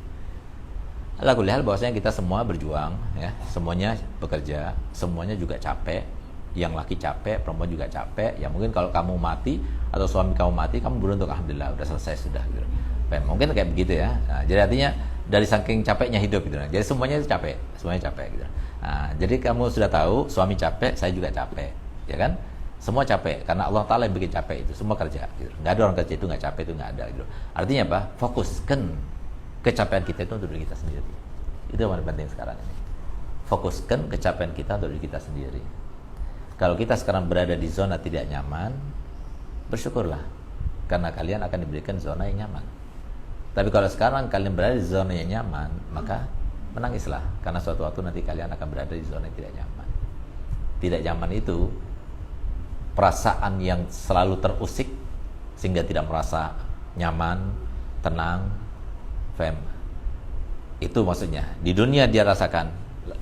Speaker 1: Ala kulli hal bahwasanya kita semua berjuang ya, semuanya bekerja, semuanya juga capek. Yang laki capek, perempuan juga capek. Ya mungkin kalau kamu mati atau suami kamu mati, kamu beruntung, alhamdulillah udah selesai sudah gitu. Mungkin kayak begitu ya. Nah, jadi artinya dari saking capeknya hidup gitu. Jadi semuanya capek gitu. Nah, jadi kamu sudah tahu suami capek, saya juga capek, ya kan? Semua capek karena Allah Taala yang bikin capek itu, semua kerja gitu. Nggak ada orang kerja itu nggak capek, itu nggak ada gitu. Artinya apa? Fokuskan kecapean kita itu untuk diri kita sendiri. Itu yang paling penting sekarang ini. Fokuskan kecapean kita untuk diri kita sendiri. Kalau kita sekarang berada di zona tidak nyaman, bersyukurlah karena kalian akan diberikan zona yang nyaman. Tapi kalau sekarang kalian berada di zona yang nyaman, maka menangislah karena suatu waktu nanti kalian akan berada di zona yang tidak nyaman. Tidak nyaman itu perasaan yang selalu terusik sehingga tidak merasa nyaman, tenang, itu maksudnya. Di dunia dia rasakan,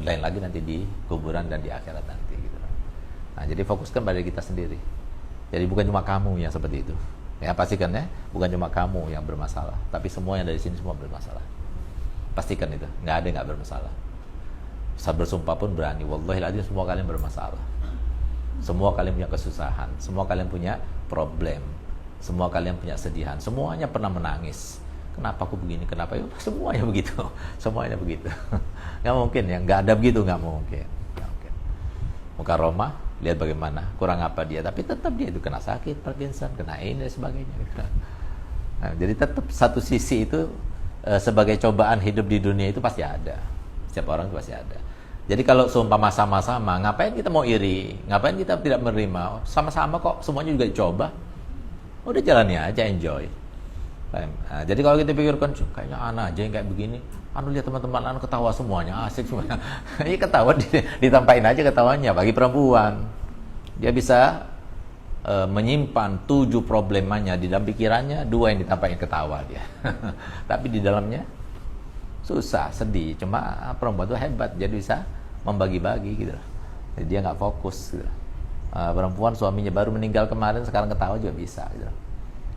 Speaker 1: lain lagi nanti di kuburan dan di akhirat nanti gitu. Nah, jadi fokuskan pada kita sendiri. Jadi bukan cuma kamu yang seperti itu. Ya, pastikan ya, bukan cuma kamu yang bermasalah, tapi semua yang dari sini semua bermasalah. Pastikan itu, nggak ada yang nggak bermasalah. Saat bersumpah pun berani, wallahiladzim semua kalian bermasalah. Semua kalian punya kesusahan, semua kalian punya problem, semua kalian punya sedihan, semuanya pernah menangis. Kenapa aku begini? Kenapa? Ya, semuanya begitu, semuanya begitu. Nggak mungkin ya, nggak ada begitu, nggak mungkin. Mukarramah, lihat bagaimana, kurang apa dia, tapi tetap dia itu kena sakit, Parkinson, kena ini dan sebagainya. Nah, jadi tetap satu sisi itu sebagai cobaan hidup di dunia itu pasti ada. Setiap orang itu pasti ada. Jadi kalau seumpama sama-sama, ngapain kita mau iri? Ngapain kita tidak menerima? Sama-sama kok, semuanya juga dicoba. Udah jalani aja, enjoy. Nah, jadi kalau kita pikirkan, kayaknya anak aja yang kayak begini. Lihat teman-teman anak ketawa semuanya, asik semuanya. Ini ketawa ditampain aja ketawanya. Bagi perempuan, dia bisa menyimpan 7 problemanya di dalam pikirannya, 2 yang ditampain ketawa dia. Tapi di dalamnya susah, sedih. Cuma perempuan itu hebat, jadi bisa membagi-bagi gitu. Jadi dia nggak fokus gitu. Perempuan suaminya baru meninggal kemarin, sekarang ketawa juga bisa gitu.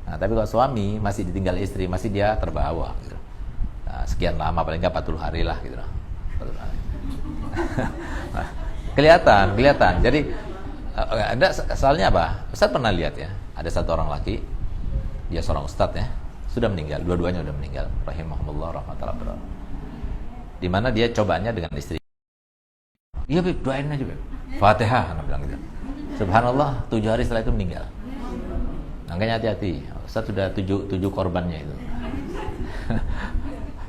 Speaker 1: Nah, tapi kalau suami masih ditinggal istri, masih dia terbawa gitu. Nah, sekian lama, paling nggak 40 hari lah gitu. 40 hari. Nah, kelihatan. Jadi ada soalnya apa? Ustaz pernah lihat ya, ada satu orang laki, dia seorang ustaz ya, sudah meninggal, dua-duanya sudah meninggal, rahimahumullah rahmatullah. Di mana dia cobaannya dengan istri. Iya, Beb, doain aja, Beb. Fatihah, anak bilang gitu. Subhanallah, 7 hari setelah itu meninggal. Makanya hati-hati, Ustaz sudah 7 korbannya itu.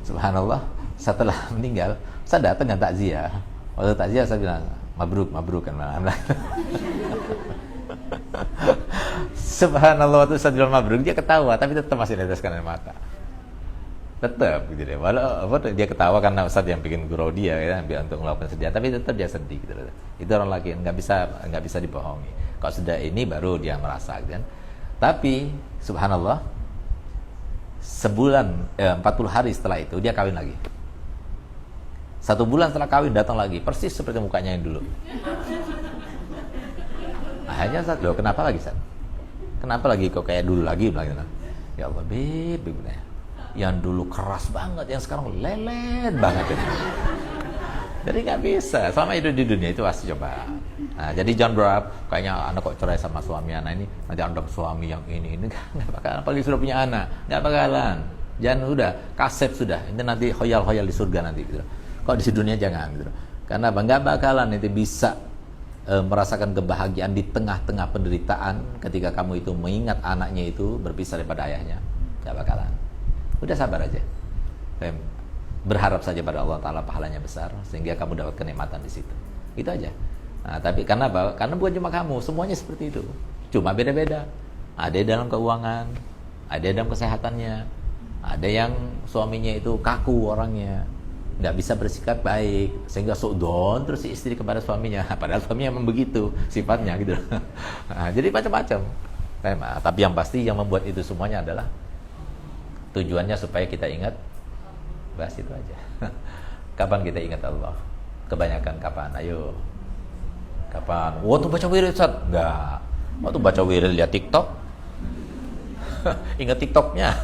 Speaker 1: Subhanallah, setelah meninggal, Ustaz datang dengan takziah. Waktu takziah saya bilang, mabruk kan. Subhanallah, waktu Ustaz bilang mabruk, dia ketawa, tapi tetap masih neteskan air mata. Tetap gitu deh. Walau dia ketawa karena Ustaz yang bikin gurau dia ya, biar untuk melakukan kesedihan, tapi tetap dia sedih gitu. Itu orang laki nggak bisa dibohongi. Kalau sudah ini baru dia merasa kan. Tapi subhanallah, 40 hari setelah itu dia kawin lagi. 1 bulan setelah kawin datang lagi, persis seperti mukanya yang dulu. Akhirnya loh, kenapa lagi Sat? Kenapa lagi kok kayak dulu lagi? Ya Allah, Beb, yang dulu keras banget, yang sekarang lelet banget. Jadi nggak bisa. Selama itu di dunia itu pasti coba. Nah, jadi jangan berharap kayaknya anak kok cerai sama suami anak ini, nanti ada suami yang ini nggak bakalan. Apalagi sudah punya anak, nggak bakalan. Jangan, udah kasep sudah. Ini nanti hoyal-hoyal di surga nanti. Gitu. Kok di dunia jangan. Gitu. Karena nggak bakalan nanti bisa merasakan kebahagiaan di tengah-tengah penderitaan ketika kamu itu mengingat anaknya itu berpisah daripada ayahnya. Nggak bakalan. Udah sabar aja. Berharap saja pada Allah Ta'ala pahalanya besar sehingga kamu dapat kenikmatan di situ. Itu aja. Nah, tapi karena apa? Karena bukan cuma kamu, semuanya seperti itu. Cuma beda-beda. Ada dalam keuangan, ada dalam kesehatannya, ada yang suaminya itu kaku orangnya, nggak bisa bersikap baik sehingga suudzon terus si istri kepada suaminya. Padahal suaminya memang begitu sifatnya gitu. Nah, jadi macam-macam. Tapi yang pasti yang membuat itu semuanya adalah tujuannya supaya kita ingat. Bahas itu aja. Kapan kita ingat Allah? Kebanyakan kapan? Ayo. Kapan? Waktu baca wirid, Ustaz? Enggak. Waktu baca wirid lihat TikTok. Ingat TikToknya.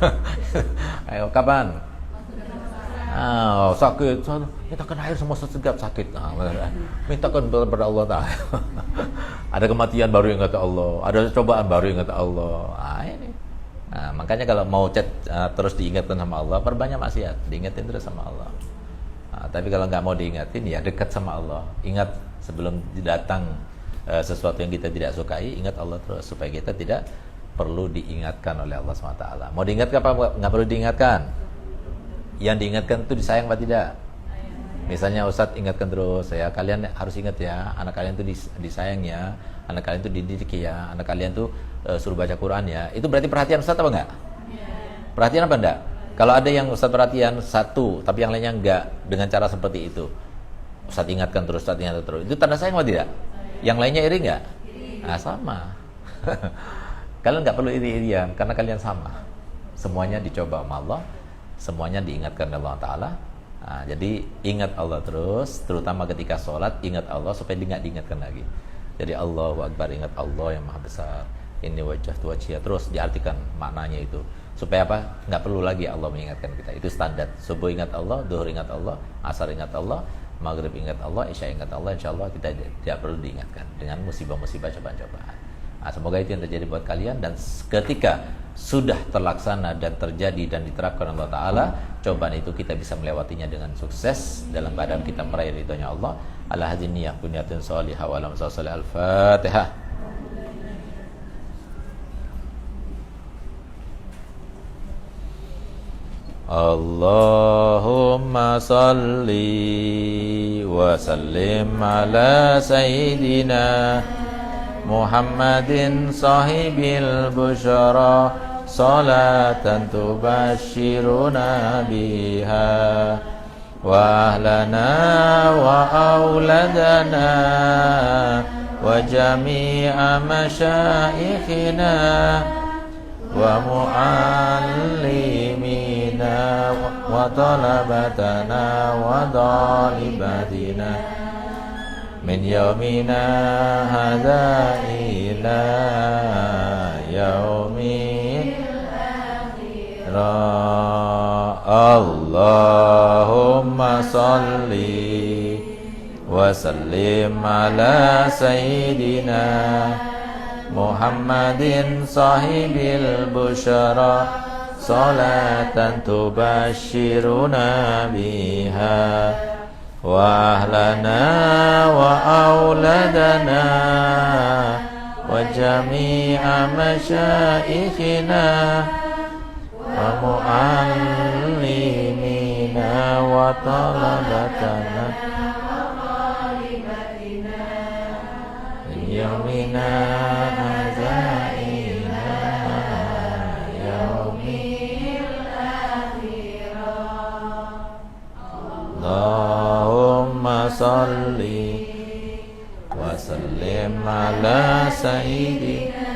Speaker 1: Ayo, kapan? Sakit. Mintakan air semua sesegap sakit. Mintakan kepada Allah Ta'ala. Ada kematian baru ingat Allah. Ada cobaan baru ingat Allah. Ini. Nah, makanya kalau mau terus diingatkan sama Allah, perbanyak maksiat, diingatin terus sama Allah. Nah, tapi kalau nggak mau diingatin, ya dekat sama Allah. Ingat sebelum datang sesuatu yang kita tidak sukai, ingat Allah terus supaya kita tidak perlu diingatkan oleh Allah SWT. Mau diingatkan apa? Nggak perlu diingatkan. Yang diingatkan itu disayang apa tidak? Misalnya Ustadz ingatkan terus, ya kalian harus ingat ya, anak kalian itu disayang ya, anak kalian itu dididik ya, anak kalian tuh suruh baca Quran ya. Itu berarti perhatian Ustadz apa enggak? Perhatian apa enggak? Kalau ada yang Ustadz perhatian satu, tapi yang lainnya enggak dengan cara seperti itu, Ustadz ingatkan terus, Ustadz ingatkan terus, itu tanda sayang apa tidak? Yang lainnya iri enggak? Nah, sama. Kalian enggak perlu iri-irian karena kalian sama. Semuanya dicoba sama Allah, semuanya diingatkan oleh Allah Ta'ala. Nah, jadi ingat Allah terus, terutama ketika sholat, ingat Allah supaya nggak diingatkan lagi. Jadi Allahu Akbar, ingat Allah yang maha besar. Ini wajah tu wajhiyah, terus diartikan maknanya itu. Supaya apa? Nggak perlu lagi Allah mengingatkan kita. Itu standar. Subuh ingat Allah, duhur ingat Allah, asar ingat Allah, maghrib ingat Allah, isya ingat Allah. Insya Allah kita tidak perlu diingatkan dengan musibah-musibah cobaan-cobaan. Nah, semoga itu yang terjadi buat kalian, dan ketika sudah terlaksana dan terjadi dan diterapkan Allah Ta'ala, cobaan itu kita bisa melewatinya dengan sukses dalam keadaan kita meraih ridhonya Allah. Ala hadhihi niyyah bunyatin shalihah wa alam salih. Al-Fatihah. Allahumma salli wa sallim ala sayyidina Muhammadin sahibil busyara, salatan tubashiruna biha wa ahlana wa auladana wa jami'a masyaikhina wa muallimina wa talabatana wa dalibatina min yaumina hadza ila yaumil akhir. Allahumma salli wa sallim ala sayyidina Muhammadin sahibil busyara, salatan tubashiruna biha wa ahlana wa auladana wa jami'a masyaikhina wa muallimina wa talabatana yaumina azaina yaumil akhirah. Allahumma salli wa sallim ala سيدنا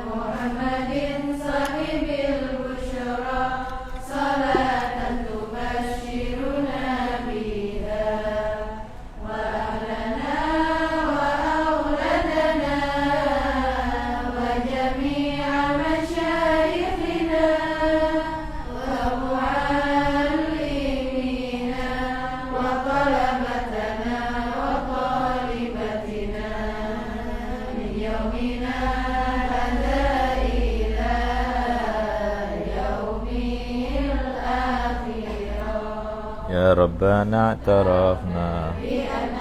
Speaker 2: محمد صاحب البشرى صلاة تبشرنا بها وأهلنا وأولادنا وجميع مشايخنا ومعلمينا وطلبتنا وطالبتنا من يومنا هذا إلى يوم الآخرة
Speaker 1: يا ربنا اعترفنا
Speaker 2: بأن